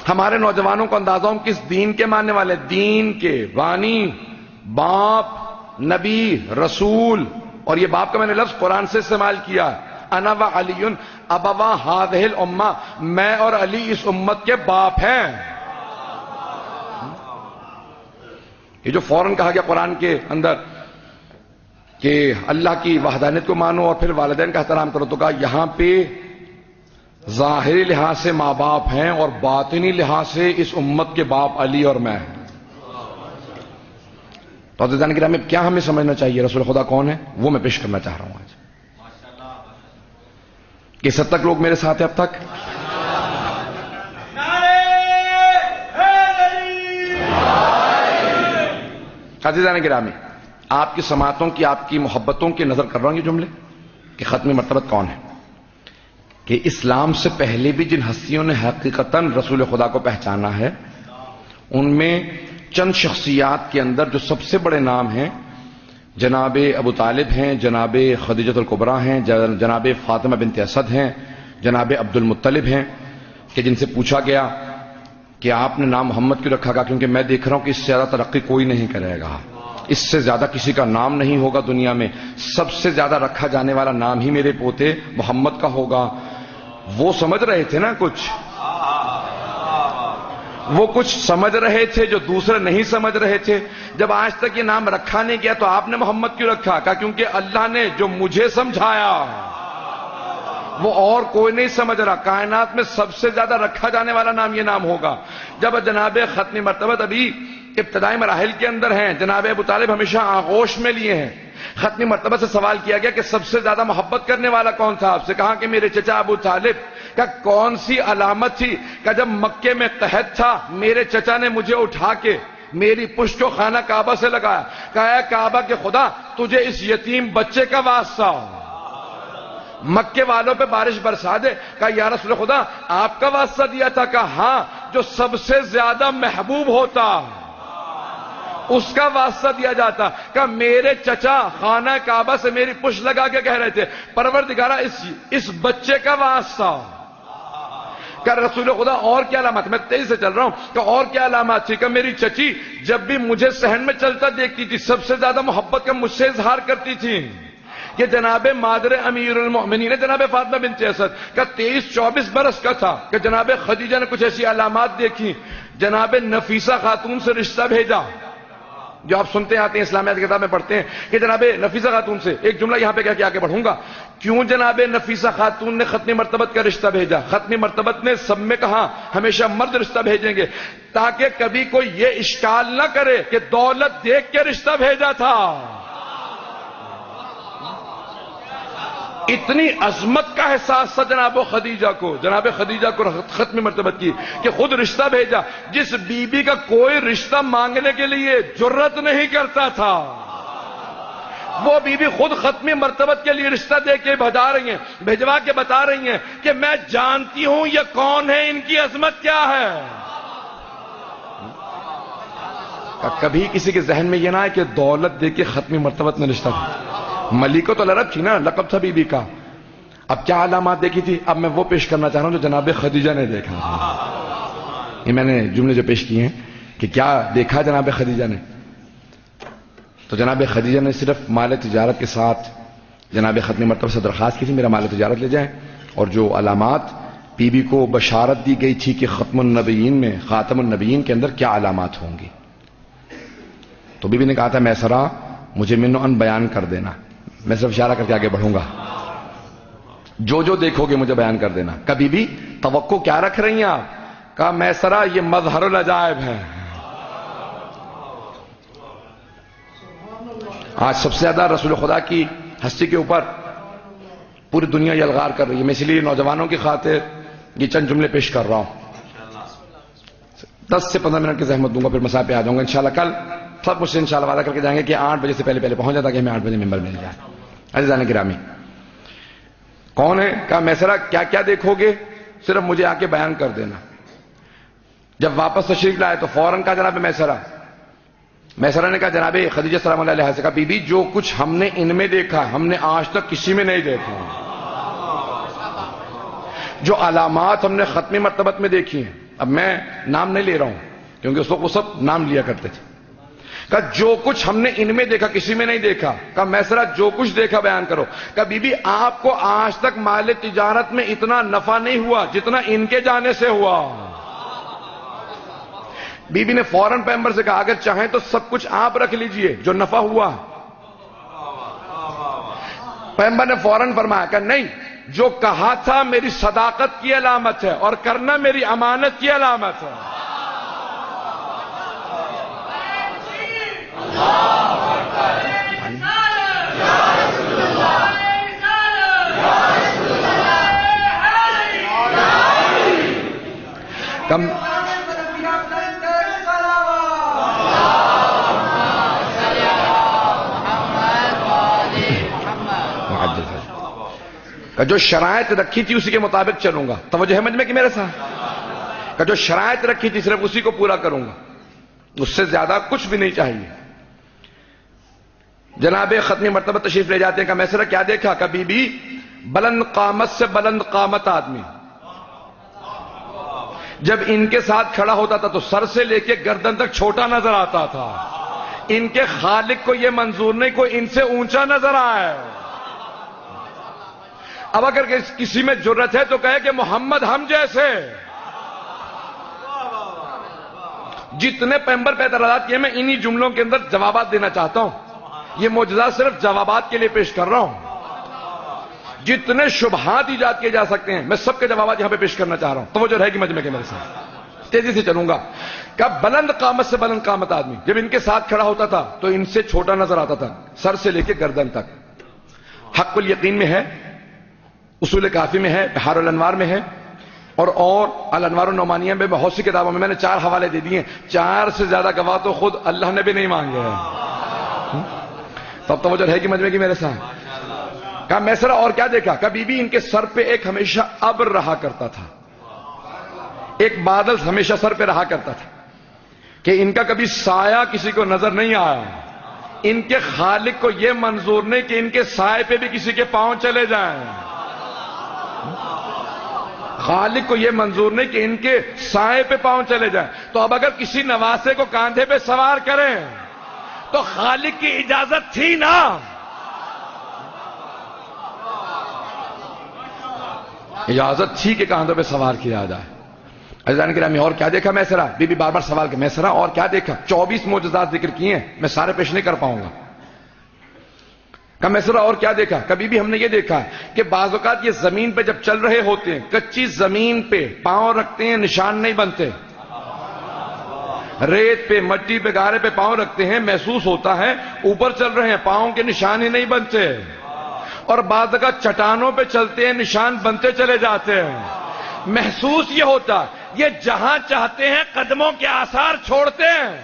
ہمارے نوجوانوں کو اندازہ ہو کس دین کے ماننے والے، دین کے بانی، باپ، نبی، رسول. اور یہ باپ کا میں نے لفظ قرآن سے استعمال کیا، انا و علی ابوا ہذہ الامہ، میں اور علی اس امت کے باپ ہیں. یہ جو فوراً کہا گیا قرآن کے اندر کہ اللہ کی وحدانیت کو مانو اور پھر والدین کا احترام کرو، تو کہا یہاں پہ ظاہری لحاظ سے ماں باپ ہیں اور باطنی لحاظ سے اس امت کے باپ علی اور میں ہیں. تو عزیزان گرامی کیا ہمیں سمجھنا چاہیے رسول خدا کون ہے، وہ میں پیش کرنا چاہ رہا ہوں آج. کس حد تک لوگ میرے ساتھ ہیں اب تک؟ عزیزان گرامی، آپ کی سماعتوں کی، آپ کی محبتوں کی نظر کر رہا ہوں یہ جملے کہ ختم مرتبت کون ہے. کہ اسلام سے پہلے بھی جن ہستیوں نے حقیقتاً رسول خدا کو پہچانا ہے، ان میں چند شخصیات کے اندر جو سب سے بڑے نام ہیں جناب ابو طالب ہیں، جناب خدیجۃ الکبریٰ ہیں، جناب فاطمہ بنت اسد ہیں، جناب عبد المطلب ہیں، کہ جن سے پوچھا گیا کہ آپ نے نام محمد کیوں رکھا گا؟ کیونکہ میں دیکھ رہا ہوں کہ اس سے زیادہ ترقی کوئی نہیں کرے گا، اس سے زیادہ کسی کا نام نہیں ہوگا دنیا میں، سب سے زیادہ رکھا جانے والا نام ہی میرے پوتے محمد کا ہوگا. وہ سمجھ رہے تھے نا کچھ، وہ کچھ سمجھ رہے تھے جو دوسرے نہیں سمجھ رہے تھے. جب آج تک یہ نام رکھا نہیں گیا تو آپ نے محمد کیوں رکھا؟ کہا کیونکہ اللہ نے جو مجھے سمجھایا وہ اور کوئی نہیں سمجھ رہا. کائنات میں سب سے زیادہ رکھا جانے والا نام یہ نام ہوگا. جب جناب ختم مرتبت ابھی ابتدائی مراحل کے اندر ہیں، جناب ابو طالب ہمیشہ آغوش میں لیے ہیں. ختم مرتبہ سے سوال کیا گیا کہ سب سے زیادہ محبت کرنے والا کون تھا آپ سے؟ کہا کہ میرے چچا ابو طالب. کہ کون سی علامت تھی؟ کہ جب مکے میں قحط تھا میرے چچا نے مجھے اٹھا کے میری پشت کو خانہ کعبہ سے لگایا. کہا اے کعبہ کے خدا تجھے اس یتیم بچے کا واسطہ، مکے والوں پہ بارش برسا دے. کہا یا رسول خدا آپ کا واسطہ دیا تھا؟ کہا ہاں، جو سب سے زیادہ محبوب ہوتا اس کا واسطہ دیا جاتا. کہ میرے چچا خانہ کعبہ سے میری پشت لگا کے کہہ رہے تھے پروردگارہ اس بچے کا واسطہ. کہ رسول خدا اور کیا علامات؟ میں تیزی سے چل رہا ہوں. کہ اور کیا علامات تھی؟ کہ میری چچی جب بھی مجھے صحن میں چلتا دیکھتی تھی سب سے زیادہ محبت کا مجھ سے اظہار کرتی تھی. کہ جناب مادر امیر المؤمنین جناب فاطمہ بنت اسد کا 23-24 برس کا تھا کہ جناب خدیجہ نے کچھ ایسی علامات دیکھی. جناب نفیسہ خاتون سے رشتہ بھیجا، جو آپ سنتے آتے ہیں اسلامیات کی کتاب میں پڑھتے ہیں کہ جناب نفیسہ خاتون سے. ایک جملہ یہاں پہ کہہ کے آگے بڑھوں گا. کیوں جناب نفیسہ خاتون نے ختم مرتبت کا رشتہ بھیجا؟ ختم مرتبت نے سب میں کہا ہمیشہ مرد رشتہ بھیجیں گے تاکہ کبھی کوئی یہ اشکال نہ کرے کہ دولت دیکھ کے رشتہ بھیجا تھا. اتنی عظمت کا احساس تھا جناب خدیجہ کو ختم مرتبت کی کہ خود رشتہ بھیجا. جس بی بی کا کوئی رشتہ مانگنے کے لیے جرت نہیں کرتا تھا، وہ بی بی خود ختم مرتبت کے لیے رشتہ دے کے بھجوا کے بتا رہی ہیں کہ میں جانتی ہوں یہ کون ہے، ان کی عظمت کیا ہے. کبھی کسی کے ذہن میں یہ نہ ہے کہ دولت دے کے ختم مرتبت میں رشتہ بھیجا. ملیکہ تو لرب تھی نا، لقب تھا بی بی کا. اب کیا علامات دیکھی تھی؟ اب میں وہ پیش کرنا چاہ رہا ہوں جو جناب خدیجہ نے دیکھا. یہ میں نے جملے جو پیش کیے ہیں کہ کیا دیکھا جناب خدیجہ نے. تو جناب خدیجہ نے صرف مال تجارت کے ساتھ جناب ختم مرتبہ سے درخواست کی تھی میرا مال تجارت لے جائیں. اور جو علامات بی بی کو بشارت دی گئی تھی کہ ختم النبیین میں خاتم النبیین کے اندر کیا علامات ہوں گی، تو بی بی نے کہا تھا میسرا مجھے منو ان بیان کر دینا. میں صرف اشارہ کر کے آگے بڑھوں گا. جو دیکھو گے مجھے بیان کر دینا. کبھی بھی توقع کیا رکھ رہی ہیں آپ؟ کہا میسرا یہ مظہر العجائب ہے. آج سب سے زیادہ رسول خدا کی ہستی کے اوپر پوری دنیا یلغار کر رہی ہے. میں اس لیے نوجوانوں کی خاطر یہ چند جملے پیش کر رہا ہوں. 10 سے 15 منٹ کی زحمت دوں گا, پھر مسائل پہ آ جاؤں گا انشاءاللہ. کل سب مجھ سے انشاءاللہ وعدہ کر کے جائیں گے کہ 8 بجے سے پہلے پہنچ جاتا کہ ہمیں 8 بجے ممبر مل جائے. عزیزان گرامی, کون ہے؟ کہا میسرہ کیا کیا دیکھو گے صرف مجھے آ کے بیان کر دینا. جب واپس تشریف لائے تو فوراً کہا جناب میسرہ نے کہا جناب خدیجہ سلام اللہ علیہا سے کہا بی بی جو کچھ ہم نے ان میں دیکھا ہم نے آج تک کسی میں نہیں دیکھا. جو علامات ہم نے ختمی مرتبت میں دیکھی ہیں, اب میں نام نہیں لے رہا ہوں کیونکہ اس وقت وہ سب نام لیا کرتے تھے. کہا جو کچھ ہم نے ان میں دیکھا کسی میں نہیں دیکھا. کہا میسرہ جو کچھ دیکھا بیان کرو. کہا بی بی آپ کو آج تک مال تجارت میں اتنا نفع نہیں ہوا جتنا ان کے جانے سے ہوا. بی بی نے فوراً پیغمبر سے کہا اگر چاہیں تو سب کچھ آپ رکھ لیجئے جو نفع ہوا. پیغمبر نے فوراً فرمایا کہ نہیں, جو کہا تھا میری صداقت کی علامت ہے اور کرنا میری امانت کی علامت ہے. کم کہ جو شرائط رکھی تھی اسی کے مطابق چلوں گا. توجہ ہے مجمع کی میرے ساتھ؟ کہ جو شرائط رکھی تھی صرف اسی کو پورا کروں گا, اس سے زیادہ کچھ بھی نہیں چاہیے. جناب ختمی مرتبہ تشریف لے جاتے ہیں. کہ میسرہ کیا دیکھا؟ کہ بی بی بلند قامت سے بلند قامت آدمی جب ان کے ساتھ کھڑا ہوتا تھا تو سر سے لے کے گردن تک چھوٹا نظر آتا تھا. ان کے خالق کو یہ منظور نہیں کوئی ان سے اونچا نظر آئے. اب اگر کسی میں جرت ہے تو کہے کہ محمد ہم جیسے. جتنے پیغمبر پہ اعتراضات کیے میں انہی جملوں کے اندر جوابات دینا چاہتا ہوں. یہ معجزات صرف جوابات کے لیے پیش کر رہا ہوں. جتنے شبہات ایجاد کیے جا سکتے ہیں میں سب کے جوابات یہاں پہ پیش کرنا چاہ رہا ہوں. توجہ رہے گی مجمع کے میرے ساتھ, تیزی سے چلوں گا. کہ بلند قامت سے بلند قامت آدمی جب ان کے ساتھ کھڑا ہوتا تھا تو ان سے چھوٹا نظر آتا تھا سر سے لے کے گردن تک. حق الیقین میں ہے, اصول کافی میں ہے, بحار الانوار میں ہے, اور الانوار النعمانیہ میں بہت سی کتابوں میں. میں نے 4 حوالے دے دیے. 4 سے زیادہ گواہ تو خود اللہ نے بھی نہیں مانگے ہیں. تب توجہ رہے گی مجمع کی میرے ساتھ. کہا میسرہ اور کیا دیکھا؟ کہ بی بی ان کے سر پہ ایک ہمیشہ ابر رہا کرتا تھا, ایک بادل ہمیشہ سر پہ رہا کرتا تھا کہ ان کا کبھی سایہ کسی کو نظر نہیں آیا. ان کے خالق کو یہ منظور نہیں کہ ان کے سائے پہ بھی کسی کے پاؤں چلے جائیں. خالق کو یہ منظور نہیں کہ ان کے سائے پہ پاؤں چلے جائیں. تو اب اگر کسی نواسے کو کاندھے پہ سوار کریں تو خالق کی اجازت تھی نا. اجازت تھی کہ کاندھوں پہ سوار کیا جائے. عزیزان گرامی اور کیا دیکھا میسرہ؟ بی بی بار بار سوال کر میسرہ اور کیا دیکھا؟ 24 معجزات ذکر کیے ہیں, میں سارے پیش نہیں کر پاؤں گا. کہ میسرہ اور کیا دیکھا؟ کبھی بھی ہم نے یہ دیکھا کہ بعض اوقات یہ زمین پہ جب چل رہے ہوتے ہیں کچی زمین پہ پاؤں رکھتے ہیں نشان نہیں بنتے. ریت پہ مٹی پہ گارے پہ پاؤں رکھتے ہیں محسوس ہوتا ہے اوپر چل رہے ہیں پاؤں کے نشان ہی نہیں بنتے. اور بعض اوقات چٹانوں پہ چلتے ہیں نشان بنتے چلے جاتے ہیں. محسوس یہ ہوتا یہ جہاں چاہتے ہیں قدموں کے آثار چھوڑتے ہیں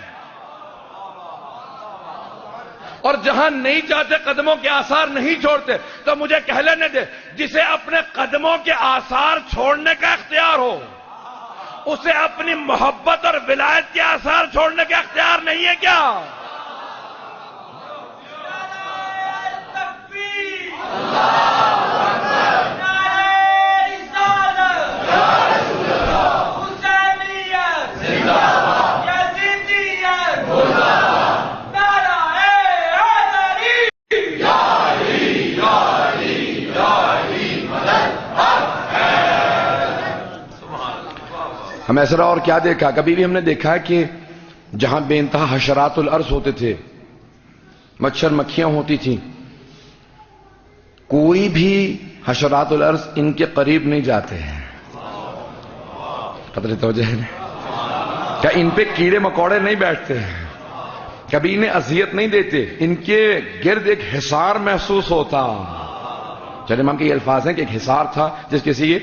اور جہاں نہیں چاہتے قدموں کے آثار نہیں چھوڑتے. تو مجھے کہہ لینے دے, جسے اپنے قدموں کے آثار چھوڑنے کا اختیار ہو اسے اپنی محبت اور ولایت کے آثار چھوڑنے کا اختیار نہیں ہے کیا؟ ہم ایسا اور کیا دیکھا؟ کبھی بھی ہم نے دیکھا کہ جہاں بے انتہا حشرات الارض ہوتے تھے, مچھر مکھیاں ہوتی تھیں, کوئی بھی حشرات الارض ان کے قریب نہیں جاتے ہیں. قدر توجہ ہے. کیا ان پہ کیڑے مکوڑے نہیں بیٹھتے ہیں؟ کبھی انہیں اذیت نہیں دیتے، ان کے گرد ایک حصار محسوس ہوتا. چلے امام کے یہ الفاظ ہیں کہ ایک حصار تھا جس کسی یہ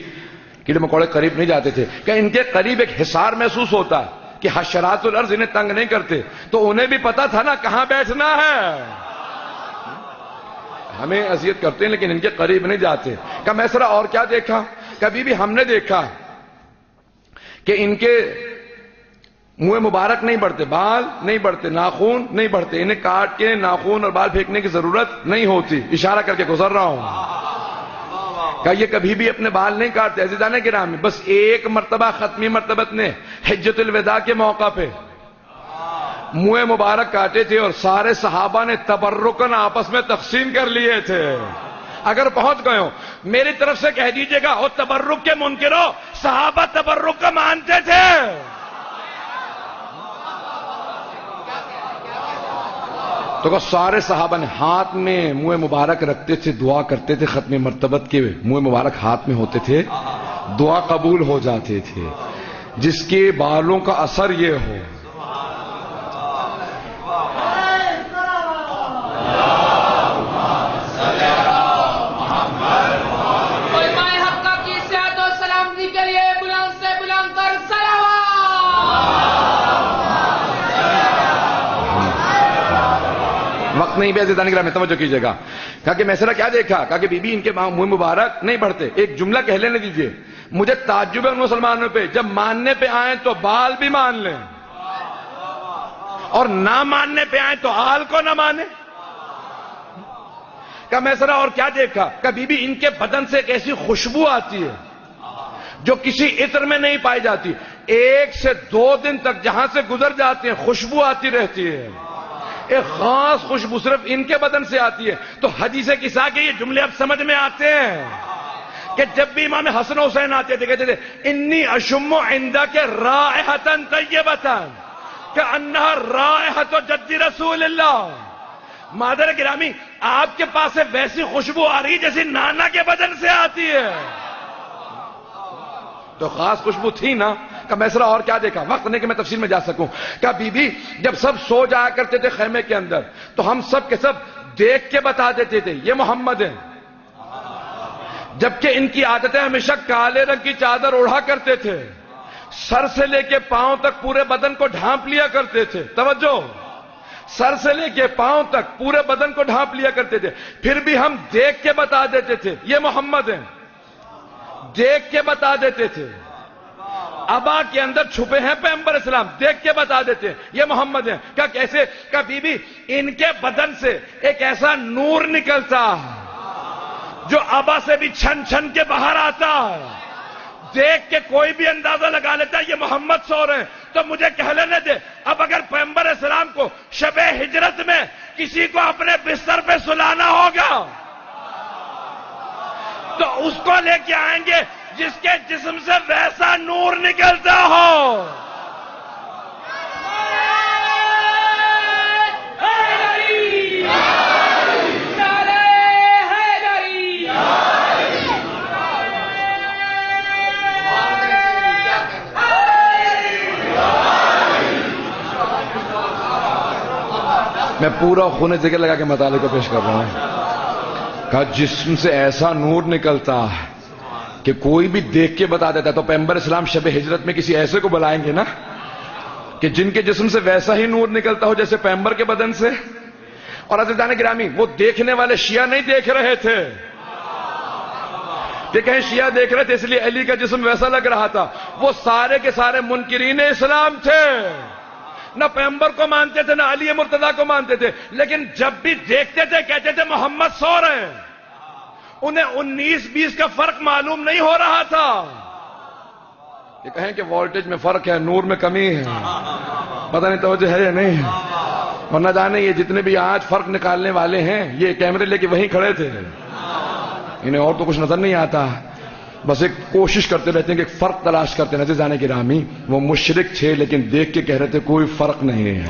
کیڑے مکوڑے قریب نہیں جاتے تھے، کہ ان کے قریب ایک حصار محسوس ہوتا ہے کہ حشرات الارض انہیں تنگ نہیں کرتے. تو انہیں بھی پتا تھا نا کہاں بیٹھنا ہے. ہمیں اذیت کرتے ہیں لیکن ان کے قریب نہیں جاتے. کہ میسرا اور کیا دیکھا؟ کبھی بھی ہم نے دیکھا کہ ان کے منہ مبارک نہیں بڑھتے، بال نہیں بڑھتے، ناخون نہیں بڑھتے. انہیں کاٹ کے ناخون اور بال پھینکنے کی ضرورت نہیں ہوتی. اشارہ کر کے گزر رہا ہوں کہ یہ کبھی بھی اپنے بال نہیں کاٹتے. عزیزان گرامی، بس ایک مرتبہ ختمی مرتبت نے حجۃ الوداع کے موقع پہ منہ مبارک کاٹے تھے اور سارے صحابہ نے تبرکن آپس میں تقسیم کر لیے تھے. اگر پہنچ گئے ہو میری طرف سے کہہ دیجئے گا، او تبرک کے منکرو، صحابہ تبرک کا مانتے تھے. تو کہ سارے صحابہ نے ہاتھ میں منہ مبارک رکھتے تھے، دعا کرتے تھے. ختم مرتبت کے منہ مبارک ہاتھ میں ہوتے تھے، دعا قبول ہو جاتے تھے. جس کے بالوں کا اثر یہ ہو، علماء حقہ کی صحت و سلامتی کے لیے بلند سے بلند تر صلوات. وقت نہیں بھی عزیزان گرامی توجہ کیجیے گا. کہا کہ میسرا کیا دیکھا؟ کہا کہ بی بی ان کے منہ مبارک نہیں بڑھتے. ایک جملہ کہہ لینے دیجئے، مجھے تعجب ہے ان مسلمانوں پہ جب ماننے پہ آئیں تو بال بھی مان لیں اور نہ ماننے پہ آئیں تو آل کو نہ مانے. کہا میسرا اور کیا دیکھا؟ کہا بی بی ان کے بدن سے ایک ایسی خوشبو آتی ہے جو کسی عطر میں نہیں پائی جاتی. 1 سے 2 دن تک جہاں سے گزر جاتے ہیں خوشبو آتی رہتی ہے. ایک خاص خوشبو صرف ان کے بدن سے آتی ہے. تو حدیث قصہ کے یہ جملے اب سمجھ میں آتے ہیں کہ جب بھی امام حسن حسین آتے تھے کہتے تھے انی اشم عندک رائحۃ طیبۃ کأنہا رائحۃ جد رسول اللہ. مادر گرامی، آپ کے پاس سے ویسی خوشبو آ رہی جیسی نانا کے بدن سے آتی ہے. تو خاص خوشبو تھی نا. کہ میسرا اور کیا دیکھا؟ وقت نہیں کہ میں تفصیل میں جا سکوں. کہ بی بی جب سب سو جایا کرتے تھے خیمے کے اندر تو ہم سب کے سب دیکھ کے بتا دیتے تھے یہ محمد ہیں. جبکہ ان کی عادتیں ہمیشہ کالے رنگ کی چادر اوڑھا کرتے تھے، سر سے لے کے پاؤں تک پورے بدن کو ڈھانپ لیا کرتے تھے. توجہ، سر سے لے کے پاؤں تک پورے بدن کو ڈھانپ لیا کرتے تھے. پھر بھی ہم دیکھ کے بتا دیتے تھے یہ محمد ہیں. دیکھ کے بتا دیتے تھے. ابا کے اندر چھپے ہیں پیغمبر اسلام، دیکھ کے بتا دیتے ہیں یہ محمد ہیں. کیا کیسے؟ کیا بی بی ان کے بدن سے ایک ایسا نور نکلتا جو ابا سے بھی چھن چھن کے باہر آتا ہے. دیکھ کے کوئی بھی اندازہ لگا لیتا ہے یہ محمد سو رہے ہیں. تو مجھے کہہ لینے دے، اب اگر پیغمبر اسلام کو شب ہجرت میں کسی کو اپنے بستر پہ سلانا ہوگا تو اس کو لے کے آئیں گے جس کے جسم سے ویسا نور نکلتا ہو. میں پورا خون ذکر لگا کے مطالعے کو پیش کر رہا ہوں. کہا جسم سے ایسا نور نکلتا ہے کہ کوئی بھی دیکھ کے بتا دیتا. تو پیغمبر اسلام شب ہجرت میں کسی ایسے کو بلائیں گے نا کہ جن کے جسم سے ویسا ہی نور نکلتا ہو جیسے پیغمبر کے بدن سے. اور عزیزان گرامی، وہ دیکھنے والے شیعہ نہیں دیکھ رہے تھے کہ کہیں شیعہ دیکھ رہے تھے اس لیے علی کا جسم ویسا لگ رہا تھا. وہ سارے کے سارے منکرین اسلام تھے، نہ پیغمبر کو مانتے تھے نہ علی مرتضیٰ کو مانتے تھے. لیکن جب بھی دیکھتے تھے کہتے تھے محمد سو رہے ہیں. انہیں 19-20 کا فرق معلوم نہیں ہو رہا تھا. یہ کہیں کہ وولٹیج میں فرق ہے، نور میں کمی ہے، پتہ نہیں توجہ ہے یا نہیں. اور نہ جانے یہ جتنے بھی آج فرق نکالنے والے ہیں یہ کیمرے لے کے وہیں کھڑے تھے، انہیں اور تو کچھ نظر نہیں آتا. بس ایک کوشش کرتے رہتے ہیں کہ ایک فرق تلاش کرتے ہیں. عزیزان گرامی، وہ مشرک تھے لیکن دیکھ کے کہہ رہے تھے کوئی فرق نہیں ہے.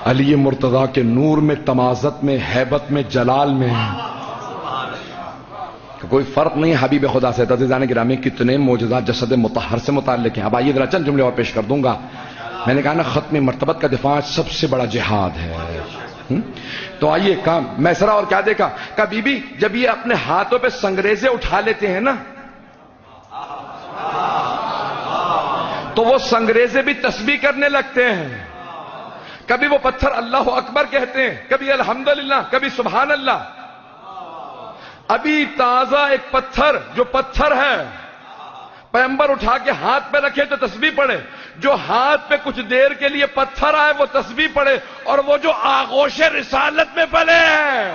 علی مرتضیٰ کے نور میں، تمازت میں، ہیبت میں، جلال میں کوئی فرق نہیں حبیب خدا سے. عزیزان گرامی، کتنے معجزات جسد مطہر سے متعلق ہیں. اب آئیے ذرا چند جملے اور پیش کر دوں گا. میں نے کہا نا ختم مرتبت کا دفاع سب سے بڑا جہاد ہے. تو آئیے کام میسرا اور کیا دیکھا کہ بی بی جب یہ اپنے ہاتھوں پہ سنگریزے اٹھا لیتے ہیں نا تو وہ سنگریزے بھی تسبیح کرنے لگتے ہیں. کبھی وہ پتھر اللہ اکبر کہتے ہیں, کبھی الحمدللہ, کبھی سبحان اللہ. ابھی تازہ ایک پتھر جو پتھر ہے پیغمبر اٹھا کے ہاتھ پہ رکھے تو تسبیح پڑھے, جو ہاتھ پہ کچھ دیر کے لیے پتھر آئے وہ تسبیح پڑھے, اور وہ جو آغوش رسالت میں پلے ہیں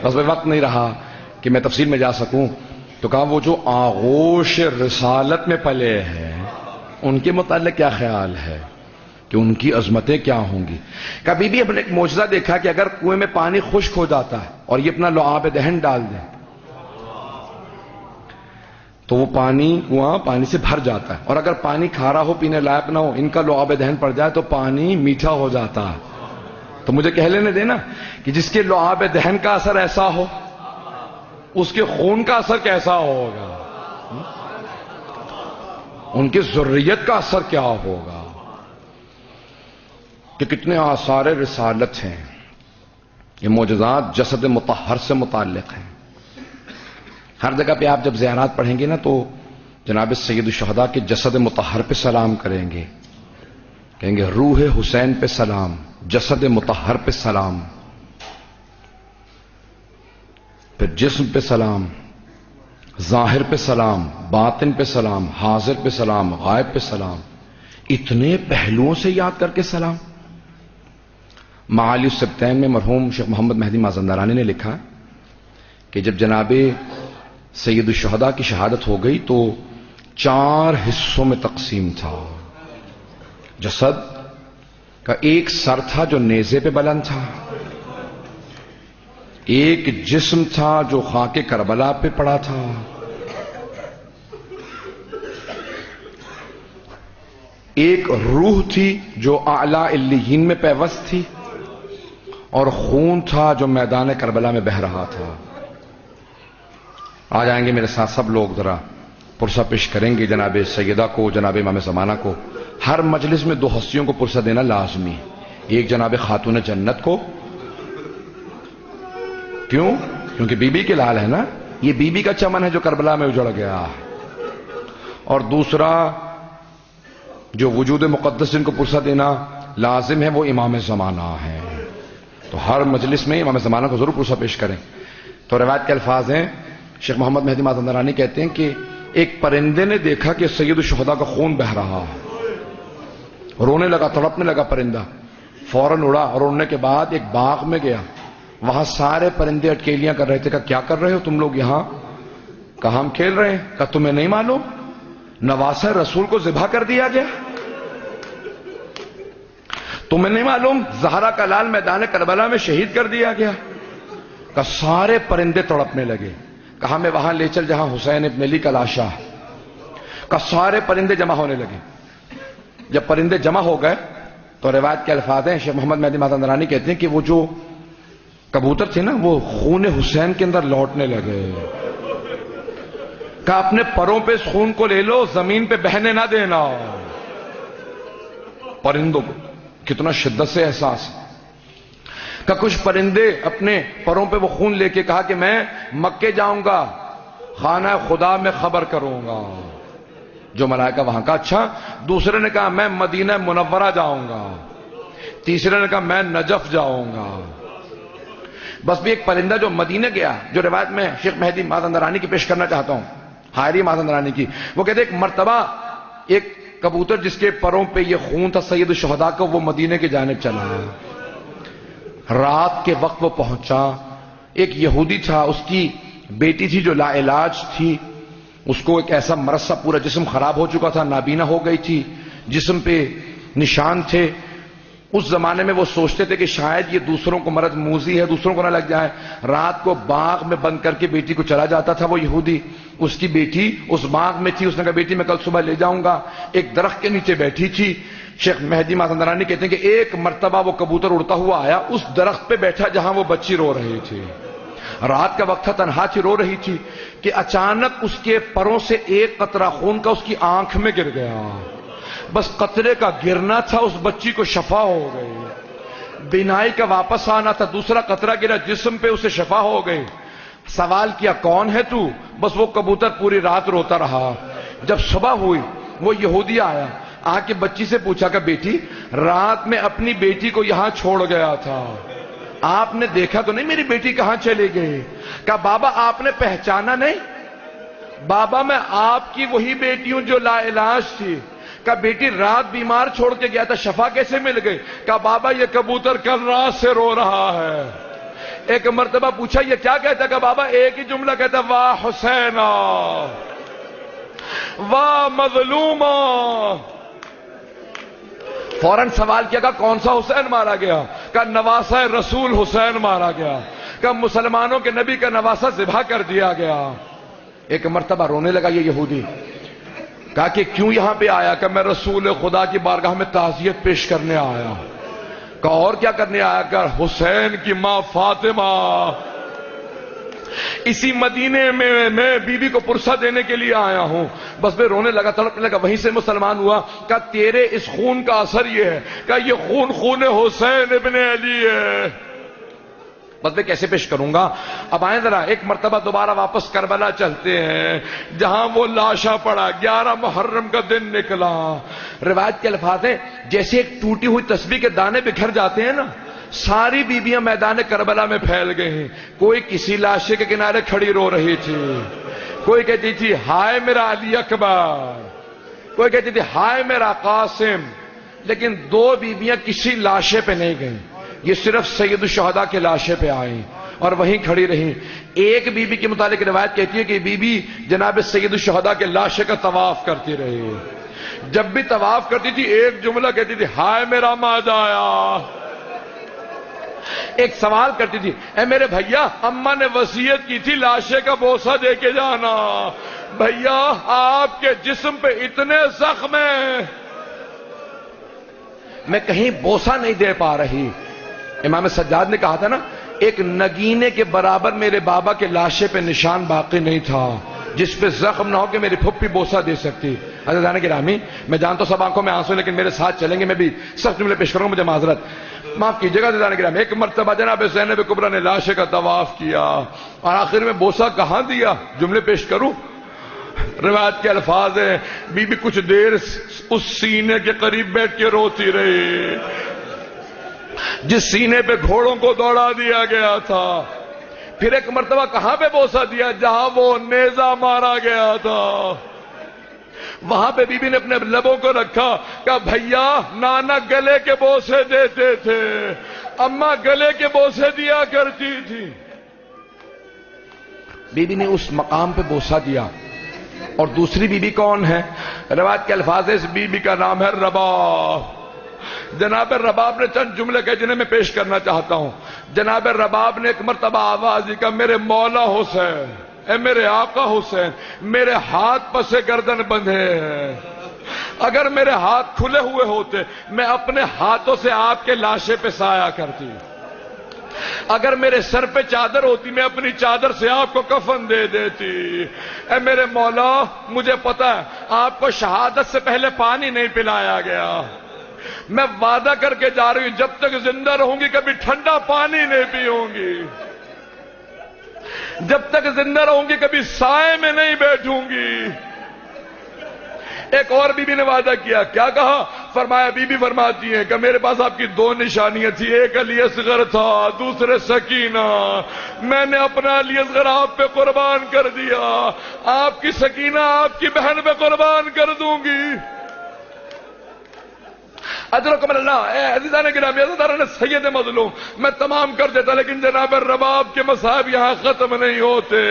بس میں وقت نہیں رہا کہ میں تفصیل میں جا سکوں, تو کہا وہ جو آغوش رسالت میں پلے ہیں ان کے متعلق کیا خیال ہے کہ ان کی عظمتیں کیا ہوں گی. کبھی بھی اپنے ایک معجزہ دیکھا کہ اگر کنویں میں پانی خشک ہو جاتا ہے اور یہ اپنا لعاب دہن ڈال دیں تو وہ کنواں پانی سے بھر جاتا ہے, اور اگر پانی کھارا ہو پینے لائق نہ ہو ان کا لعاب دہن پڑ جائے تو پانی میٹھا ہو جاتا ہے. تو مجھے کہہ لینے دینا کہ جس کے لعاب دہن کا اثر ایسا ہو اس کے خون کا اثر کیسا ہوگا, ان کی ذریت کا اثر کیا ہوگا. کہ کتنے آثار رسالت ہیں, یہ معجزات جسد مطہر سے متعلق ہیں. ہر جگہ پہ آپ جب زیارات پڑھیں گے نا تو جناب سید الشہداء کے جسد مطہر پہ سلام کریں گے, کہیں گے روح حسین پہ سلام, جسد مطہر پہ سلام, پھر جسم پہ سلام, ظاہر پہ سلام, باطن پہ سلام, حاضر پہ سلام, غائب پہ سلام, اتنے پہلوؤں سے یاد کر کے سلام. معالی السبتین میں مرحوم شیخ محمد مہدی مازندرانی نے لکھا کہ جب جناب سید الشہداء کی شہادت ہو گئی تو 4 حصوں میں تقسیم تھا. جسد کا ایک سر تھا جو نیزے پہ بلند تھا, ایک جسم تھا جو خاک کربلا پہ پڑا تھا, ایک روح تھی جو اعلی علیین میں پیوست تھی, اور خون تھا جو میدان کربلا میں بہہ رہا تھا. آ جائیں گے میرے ساتھ سب لوگ, ذرا پرسہ پیش کریں گے جناب سیدہ کو, جناب امام زمانہ کو. ہر مجلس میں 2 ہستیوں کو پرسہ دینا لازمی ہے, ایک جناب خاتون جنت کو, کیوں؟ کیونکہ بی بی کے لال ہے نا, یہ بی بی کا چمن ہے جو کربلا میں اجڑ گیا, اور دوسرا جو وجود مقدس جن کو پرسہ دینا لازم ہے وہ امام زمانہ ہے. تو ہر مجلس میں امام زمانہ کو ضرور پرسہ پیش کریں. تو روایت کے الفاظ ہیں, شیخ محمد مہدی مازندرانی کہتے ہیں کہ ایک پرندے نے دیکھا کہ سید الشہداء کا خون بہ رہا ہے, رونے لگا, تڑپنے لگا پرندہ, فوراً اڑا, اور اڑنے کے بعد ایک باغ میں گیا, وہاں سارے پرندے اٹکیلیاں کر رہے تھے. کہا کیا کر رہے ہو تم لوگ یہاں؟ کہا ہم کھیل رہے ہیں. کہا تمہیں نہیں معلوم نواسہ رسول کو ذبح کر دیا گیا؟ تمہیں نہیں معلوم زہرا کا لال میدان کربلا میں شہید کر دیا گیا؟ کہا سارے پرندے تڑپنے لگے. کہا میں وہاں لے چل جہاں حسین ابن علی کا لاشا ہے. کہا سارے پرندے جمع ہونے لگے. جب پرندے جمع ہو گئے تو روایت کے الفاظ ہیں, شیخ محمد مہدی مازندرانی کہتے ہیں کہ وہ جو کبوتر تھے نا وہ خون حسین کے اندر لوٹنے لگے. کہا اپنے پروں پہ اس خون کو لے لو, زمین پہ بہنے نہ دینا. پرندوں کو کتنا شدت سے احساس. کہ کچھ پرندے اپنے پروں پہ وہ خون لے کے کہا کہ میں مکے جاؤں گا, خانہ خدا میں خبر کروں گا. جو ملائکہ وہاں کا. اچھا. دوسرے نے کہا میں مدینہ منورہ جاؤں گا. تیسرے نے کہا میں نجف جاؤں گا. بس بھی ایک پرندہ جو مدینہ گیا, جو روایت میں شیخ مہدی مازندرانی کی پیش کرنا چاہتا ہوں, حائری مازندرانی کی, وہ کہتے ایک مرتبہ ایک کبوتر جس کے پروں پہ یہ خون تھا سید الشہداء کا, وہ مدینے کی جانب چلا. رات کے وقت وہ پہنچا. ایک یہودی تھا, اس کی بیٹی تھی جو لا علاج تھی, اس کو ایک ایسا مرض سا, پورا جسم خراب ہو چکا تھا, نابینا ہو گئی تھی, جسم پہ نشان تھے. اس زمانے میں وہ سوچتے تھے کہ شاید یہ دوسروں کو مرض موذی ہے، دوسروں کو نہ لگ جائے. رات کو باغ میں بند کر کے بیٹی کو چلا جاتا تھا وہ یہودی. اس کی بیٹی اس باغ میں تھی. اس نے کہا بیٹی میں کل صبح لے جاؤں گا. ایک درخت کے نیچے بیٹھی تھی. شیخ مہدی مازندرانی کہتے ہیں کہ ایک مرتبہ وہ کبوتر اڑتا ہوا آیا، اس درخت پہ بیٹھا جہاں وہ بچی رو رہی تھی. رات کا وقت تھا، تنہا تھی، رو رہی تھی کہ اچانک اس کے پروں سے ایک قطرہ خون کا اس کی آنکھ میں گر گیا. بس قطرے کا گرنا تھا، اس بچی کو شفا ہو گئی. بینائی کا واپس آنا تھا، دوسرا قطرہ گرا جسم پہ، اسے شفا ہو گئی. سوال کیا کون ہے تو؟ بس وہ کبوتر پوری رات روتا رہا. جب صبح ہوئی وہ یہودی آیا، آ کے بچی سے پوچھا کہ بیٹی رات میں اپنی بیٹی کو یہاں چھوڑ گیا تھا، آپ نے دیکھا تو نہیں میری بیٹی کہاں چلی گئی؟ کہا بابا آپ نے پہچانا نہیں؟ بابا میں آپ کی وہی بیٹی ہوں جو لا علاج تھی. کہا بیٹی رات بیمار چھوڑ کے گیا تھا، شفا کیسے مل گئی؟ کہا بابا یہ کبوتر کل رات سے رو رہا ہے. ایک مرتبہ پوچھا یہ کیا کہتا؟ کہا بابا ایک ہی جملہ کہتا، واہ حسینا واہ مظلوما. فوراً سوال کیا، کہا کون سا حسین مارا گیا؟ کہا نواسہ رسول حسین مارا گیا. کہا مسلمانوں کے نبی کا نواسہ ذبح کر دیا گیا. ایک مرتبہ رونے لگا یہ یہودی. کہا کہ کیوں یہاں پہ آیا؟ کہ میں رسول خدا کی بارگاہ میں تعزیت پیش کرنے آیا. کہا اور کیا کرنے آیا؟ کہ حسین کی ماں فاطمہ اسی مدینے میں میں بیوی کو پرسہ دینے کے لیے آیا ہوں. بس میں رونے لگا، تڑپنے لگا. وہیں سے مسلمان ہوا. کہ تیرے اس خون کا اثر یہ ہے کہ یہ خون خون حسین ابن علی ہے. بس میں کیسے پیش کروں گا؟ اب آئیں ذرا ایک مرتبہ دوبارہ واپس کربلا چلتے ہیں جہاں وہ لاشا پڑا. 11 محرم کا دن نکلا. روایت کے الفاظ ہیں جیسے ایک ٹوٹی ہوئی تسبیح کے دانے بکھر جاتے ہیں نا، ساری بیویاں میدان کربلا میں پھیل گئی. کوئی کسی لاشے کے کنارے کھڑی رو رہی تھی، کوئی کہتی تھی ہائے میرا علی اکبر، کوئی کہتی تھی ہائے میرا قاسم. لیکن 2 بیویاں کسی لاشے پہ نہیں گئیں، یہ صرف سید الشہداء کے لاشے پہ آئیں اور وہیں کھڑی رہیں. ایک بیوی کے متعلق روایت کہتی ہے کہ بیوی جناب سید الشہداء کے لاشے کا طواف کرتی رہی. جب بھی طواف کرتی تھی ایک جملہ کہتی تھی ہائے میرا مادایا. ایک سوال کرتی تھی اے میرے بھیا اماں نے وصیت کی تھی لاشے کا بوسہ دے کے جانا. بھیا آپ کے جسم پہ اتنے زخم ہیں میں کہیں بوسہ نہیں دے پا رہی. امام سجاد نے کہا تھا نا ایک نگینے کے برابر میرے بابا کے لاشے پہ نشان باقی نہیں تھا جس پہ زخم نہ ہو کہ میری پھپھی بوسہ دے سکتی. عزیزان گرامی میں جانتا ہوں سب آنکھوں میں آنسو لیکن میرے ساتھ چلیں گے. میں بھی سخت جملے پیش کروں گا، مجھے معذرت معاف کیجیے گا. عزیزان گرامی ایک مرتبہ جناب زینب کبریٰ نے لاشے کا طواف کیا اور آخر میں بوسہ کہاں دیا؟ جملے پیش کروں. روایت کے الفاظ ہیں بی بی کچھ دیر اس سینے کے قریب بیٹھ کے روتی رہی جس سینے پہ گھوڑوں کو دوڑا دیا گیا تھا. پھر ایک مرتبہ کہاں پہ بوسہ دیا؟ جہاں وہ نیزہ مارا گیا تھا. وہاں پہ بی بی نے اپنے لبوں کو رکھا. کہا بھیا نانا گلے کے بوسے دیتے تھے، اماں گلے کے بوسے دیا کرتی تھی. بی بی نے اس مقام پہ بوسہ دیا. اور دوسری بی بی کون ہے؟ روایت کے الفاظ اس بی بی کا نام ہے رباب. جناب رباب نے چند جملے کہے جنہیں میں پیش کرنا چاہتا ہوں. جناب رباب نے ایک مرتبہ آواز دی کہ میرے مولا حسین، اے میرے آقا حسین، میرے ہاتھ پسے گردن بندھے ہیں. اگر میرے ہاتھ کھلے ہوئے ہوتے میں اپنے ہاتھوں سے آپ کے لاشے پہ سایہ کرتی. اگر میرے سر پہ چادر ہوتی میں اپنی چادر سے آپ کو کفن دے دیتی. اے میرے مولا مجھے پتا ہے آپ کو شہادت سے پہلے پانی نہیں پلایا گیا. میں وعدہ کر کے جا رہی ہوں جب تک زندہ رہوں گی کبھی ٹھنڈا پانی نہیں پیوں گی. جب تک زندہ رہوں گی کبھی سائے میں نہیں بیٹھوں گی. ایک اور بی بی نے وعدہ کیا. کیا کہا؟ فرمایا بی بی فرماتی ہیں کہ میرے پاس آپ کی 2 نشانیاں تھی. ایک علی اصغر تھا، دوسرے سکینہ. میں نے اپنا علی اصغر آپ پہ قربان کر دیا، آپ کی سکینہ آپ کی بہن پہ قربان کر دوں گی. ادرکم اللہ، اے عزیزان گرامی، عزیزان سید مظلوم، میں تمام کر دیتا لیکن جناب رباب کے مصائب یہاں ختم نہیں ہوتے۔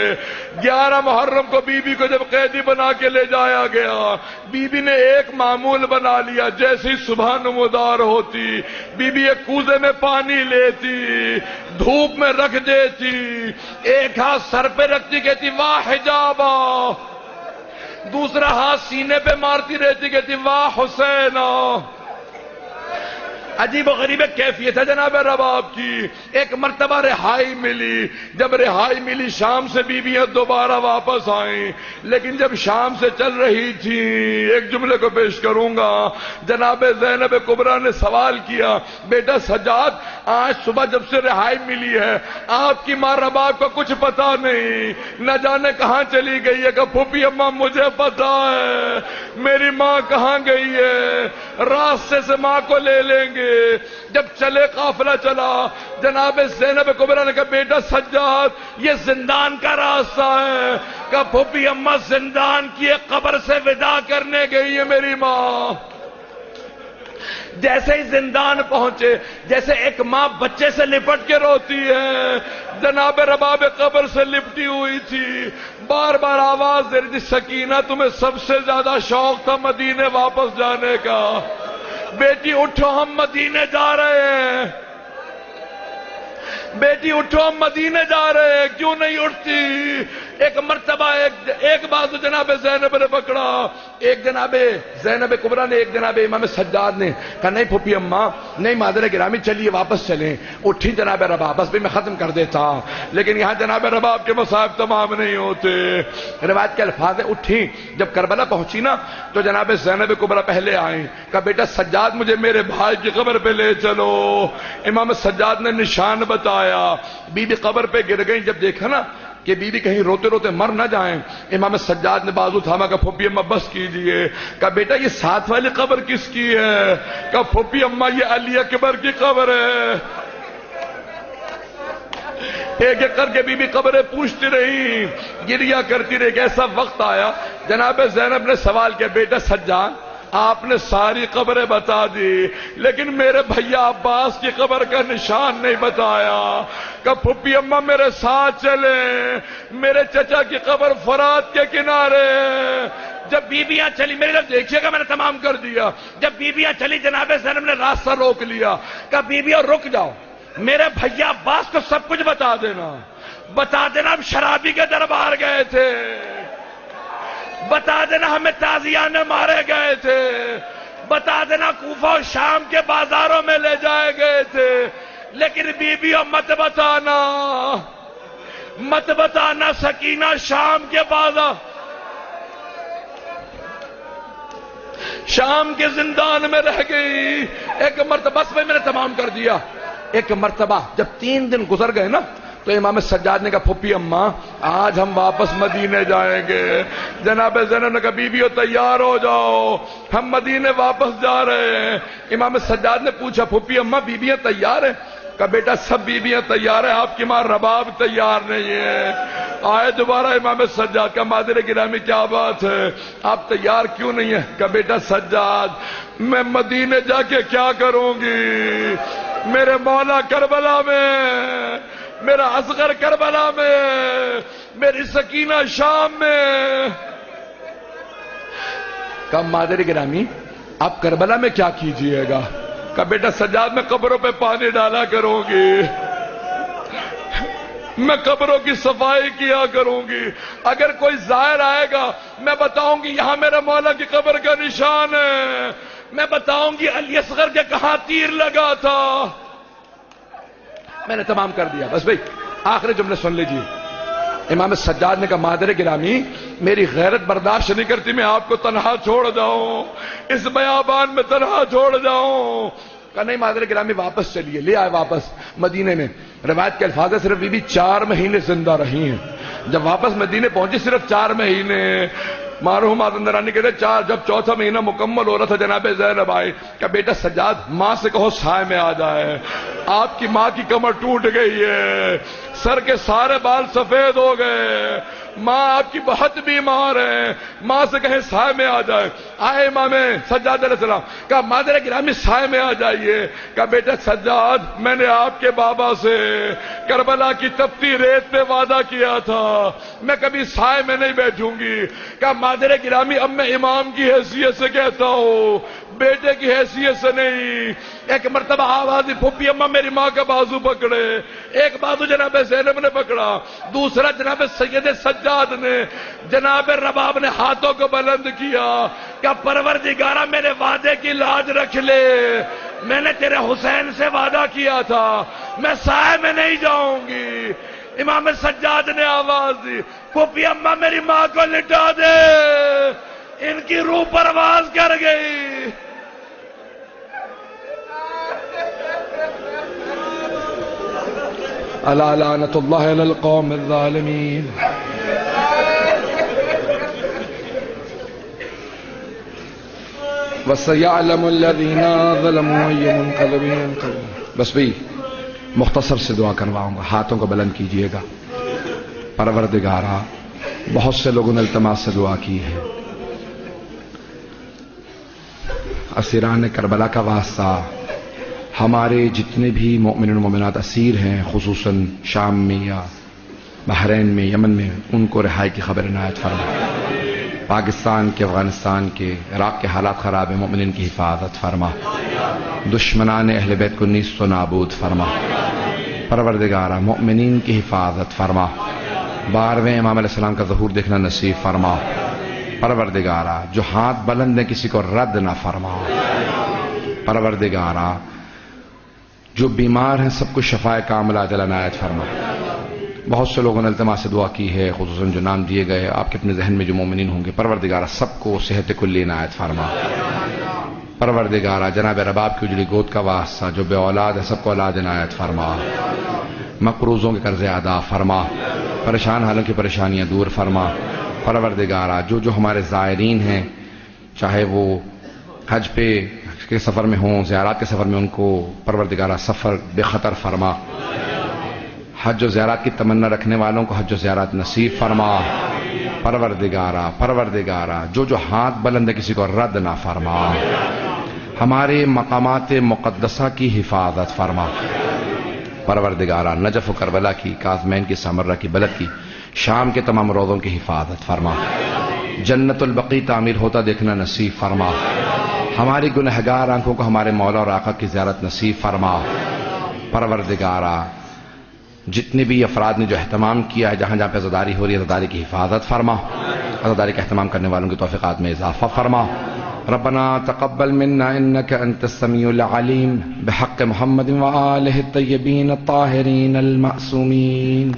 11 محرم کو بی بی کو جب قیدی بنا کے لے جایا گیا، بی بی نے ایک معمول بنا لیا، جیسے ہی صبح نمودار ہوتی بی بی ایک کوزے میں پانی لیتی، دھوپ میں رکھ دیتی، ایک ہاتھ سر پہ رکھتی، کہتی واہ حجابا، دوسرا ہاتھ سینے پہ مارتی رہتی، کہتی واہ حسینا۔ عجیب و غریب کیفیت ہے جناب رباب کی۔ ایک مرتبہ رہائی ملی، جب رہائی ملی شام سے بیویاں دوبارہ واپس آئیں، لیکن جب شام سے چل رہی تھی، ایک جملے کو پیش کروں گا، جناب زینب کبریٰ نے سوال کیا، بیٹا سجاد آج صبح جب سے رہائی ملی ہے آپ کی ماں رباب کو کچھ پتا نہیں، نہ جانے کہاں چلی گئی ہے؟ کہ پھوپھی اماں مجھے پتا ہے، میری ماں کہاں گئی ہے، راستے سے ماں کو لے لیں گے۔ جب چلے قافلہ چلا، جناب زینب کبریٰ نے کہا بیٹا سجاد یہ زندان کا راستہ ہے، کہ پھوپھی اماں زندان کی ایک قبر سے وداع کرنے گئی ہے میری ماں۔ جیسے ہی زندان پہنچے، جیسے ایک ماں بچے سے لپٹ کے روتی ہے، جناب رباب قبر سے لپٹی ہوئی تھی، بار بار آواز دے رہی تھی سکینہ تمہیں سب سے زیادہ شوق تھا مدینے واپس جانے کا، بیٹی اٹھو ہم مدینے جا رہے ہیں، بیٹی اٹھو ہم مدینے جا رہے ہیں، کیوں نہیں اٹھتی؟ ایک مرتبہ ایک بازو جناب زینب نے پکڑا، ایک جناب زینب کبریٰ نے، ایک جناب امام سجاد نے کہا نہیں پھوپھی اماں، نہیں مادر گرامی چلیے واپس چلیں۔ اٹھی جناب رباب، بس بھی میں ختم کر دیتا، لیکن یہاں جناب رباب کے مصائب تمام نہیں ہوتے۔ روایت کے الفاظ ہیں، اٹھی جب کربلا پہنچی نا تو جناب زینب کبریٰ پہلے آئیں، کہا بیٹا سجاد مجھے میرے بھائی کی قبر پہ لے چلو۔ امام سجاد نے نشان بتایا، بی بی قبر پہ گر گئی، جب دیکھا نا کہ بی بی کہیں روتے روتے مر نہ جائیں، امام سجاد نے بازو تھاما، کہا پھوپھی اماں بس کیجئے۔ کہا بیٹا یہ ساتھ والی قبر کس کی ہے؟ کہا پھوپھی اماں یہ علی اکبر کی قبر ہے۔ ایک ایک کر کے بی بی قبریں پوچھتی رہی، گریا کرتی رہی۔ ایسا وقت آیا جناب زینب نے سوال کیا، بیٹا سجاد آپ نے ساری قبریں بتا دی لیکن میرے بھیا عباس کی قبر کا نشان نہیں بتایا۔ کہ پھوپھی اماں میرے ساتھ چلیں، میرے چچا کی قبر فرات کے کنارے۔ جب بیویاں چلی، میرے طرف دیکھیے گا میں نے تمام کر دیا، جب بیویاں چلی جناب زینب نے راستہ روک لیا، کہ بیویاں رک جاؤ، میرے بھیا عباس کو سب کچھ بتا دینا، بتا دینا ہم شرابی کے دربار گئے تھے، بتا دینا ہمیں تازیانے مارے گئے تھے، بتا دینا کوفہ و شام کے بازاروں میں لے جائے گئے تھے، لیکن بیویوں مت بتانا، مت بتانا سکینہ شام کے بازار، شام کے زندان میں رہ گئی۔ ایک مرتبہ بس میں نے تمام کر دیا۔ ایک مرتبہ جب 3 دن گزر گئے نا تو امام سجاد نے کہا پھوپھی اماں آج ہم واپس مدینے جائیں گے۔ جناب زینب نے کہا بیویوں تیار ہو جاؤ، ہم مدینے واپس جا رہے ہیں۔ امام سجاد نے پوچھا پھوپھی اماں بیویاں تیار ہیں؟ کہا بیٹا سب بیویاں تیار ہیں، آپ کی ماں رباب تیار نہیں ہے۔ آئے دوبارہ امام سجاد کا مادر گرامی کیا بات ہے، آپ تیار کیوں نہیں ہیں؟ کہا بیٹا سجاد میں مدینے جا کے کیا کروں گی، میرے مولا کربلا میں، میرا اصغر کربلا میں، میری سکینہ شام میں۔ کہا مادر گرامی آپ کربلا میں کیا کیجئے گا؟ کہا بیٹا سجاد میں قبروں پہ پانی ڈالا کروں گی، میں قبروں کی صفائی کیا کروں گی، اگر کوئی زائر آئے گا میں بتاؤں گی یہاں میرے مولا کی قبر کا نشان ہے، میں بتاؤں گی علی اصغر کے کہاں تیر لگا تھا۔ میں نے تمام کر دیا، بس بھئی آخری جملے سن لیجیے۔ امام سجاد نے کہا مادر گرامی میری غیرت برداشت نہیں کرتی میں آپ کو تنہا چھوڑ جاؤں، اس بیابان میں تنہا چھوڑ جاؤں۔ کہا نہیں مادر گرامی واپس چلیے، لے آئے واپس مدینے میں۔ روایت کے الفاظ ہے صرف بی بی 4 مہینے زندہ رہی ہیں، جب واپس مدینے پہنچی صرف 4 مہینے۔ معروف مازندرانی کہتے جب 4تھا مہینہ مکمل ہو رہا تھا جناب زینب آئی، کہ بیٹا سجاد ماں سے کہو سائے میں آ جائے، آپ کی ماں کی کمر ٹوٹ گئی ہے، سر کے سارے بال سفید ہو گئے، ماں آپ کی بہت بیمار ہے، ماں سے کہیں سائے میں آ جائے۔ آئے امام سجاد علیہ السلام، کہا مادر گرامی سائے میں آ جائیے۔ کہا بیٹا سجاد، میں نے آپ کے بابا سے کربلا کی تپتی ریت پہ وعدہ کیا تھا، میں کبھی سائے میں نہیں بیٹھوں گی۔ کہا مادر گرامی اب میں امام کی حیثیت سے کہتا ہوں، بیٹے کی حیثیت سے نہیں۔ ایک مرتبہ آواز دی، پھوپھی اماں میری ماں کا بازو پکڑے۔ ایک بازو جناب زینب نے پکڑا، دوسرا جناب سید سجاد نے، جناب رباب نے ہاتھوں کو بلند کیا کہ پروردگارہ میرے وعدے کی لاج رکھ لے، میں نے تیرے حسین سے وعدہ کیا تھا میں سائے میں نہیں جاؤں گی۔ امام سجاد نے آواز دی، پھوپھی اماں میری ماں کو لٹا دے، ان کی روح پرواز کر گئی۔ الا لعنت اللہ علی القوم الظالمین۔ وَسَيَعْلَمُ الَّذِينَ ظَلَمُوا أَيُّ مُنقَلَبٍ يَنقَلِبُونَ۔ بس بھی مختصر سے دعا کرواؤں گا، ہاتھوں کو بلند کیجئے گا۔ پروردگارا، بہت سے لوگوں نے التماس سے دعا کی ہے، اسیران کربلا کا واسطہ، ہمارے جتنے بھی مومنین و مومنات اسیر ہیں، خصوصاً شام میں یا بحرین میں، یمن میں، ان کو رہائی کی خبر عنایت فرما۔ پاکستان کے، افغانستان کے، عراق کے حالات خراب ہیں، مومنین کی حفاظت فرما، دشمنان اہل بیت کو نیست و نابود فرما۔ پروردگارہ مومنین کی حفاظت فرما، 12ویں امام علیہ السلام کا ظہور دیکھنا نصیب فرما۔ پروردگارہ جو ہاتھ بلند ہیں کسی کو رد نہ فرما۔ پروردگارہ جو بیمار ہیں سب کو شفائے کاملہ عاجل عنایت فرما۔ بہت سے لوگوں نے التماس سے دعا کی ہے، خصوصاً جو نام دیے گئے آپ کے اپنے ذہن میں جو مومنین ہوں گے، پروردگارہ سب کو صحت کلی عنایت فرما۔ پروردگارہ جناب رباب کی اجڑی گود کا واسطہ جو بے اولاد ہے سب کو اولاد عنایت فرما، مقروضوں کے قرض ادا فرما، پریشان حالوں کی پریشانیاں دور فرما۔ پروردگارہ جو ہمارے زائرین ہیں، چاہے وہ حج پہ کے سفر میں ہوں، زیارات کے سفر میں، ان کو پروردگارہ سفر بے خطر فرما۔ حج و زیارات کی تمنا رکھنے والوں کو حج و زیارات نصیب فرما۔ پروردگارہ جو ہاتھ بلند ہے کسی کو رد نہ فرما۔ ہمارے مقامات مقدسہ کی حفاظت فرما۔ پروردگارہ نجف و کربلا کی، کاظمین کی، سامرہ کی، بلد کی، شام کے تمام روضوں کی حفاظت فرما۔ جنت البقیع تعمیر ہوتا دیکھنا نصیب فرما۔ ہماری گنہگار آنکھوں کو ہمارے مولا اور آقا کی زیارت نصیب فرما۔ پروردگارہ جتنے بھی افراد نے جو اہتمام کیا ہے، جہاں جہاں پہ عزاداری ہو رہی ہے، عزاداری کی حفاظت فرما، عزاداری کا اہتمام کرنے والوں کی توفیقات میں اضافہ فرما۔ ربنا تقبل منا انك انت السميع العليم بحق محمد وآلہ الطیبین الطاہرین المعصومین۔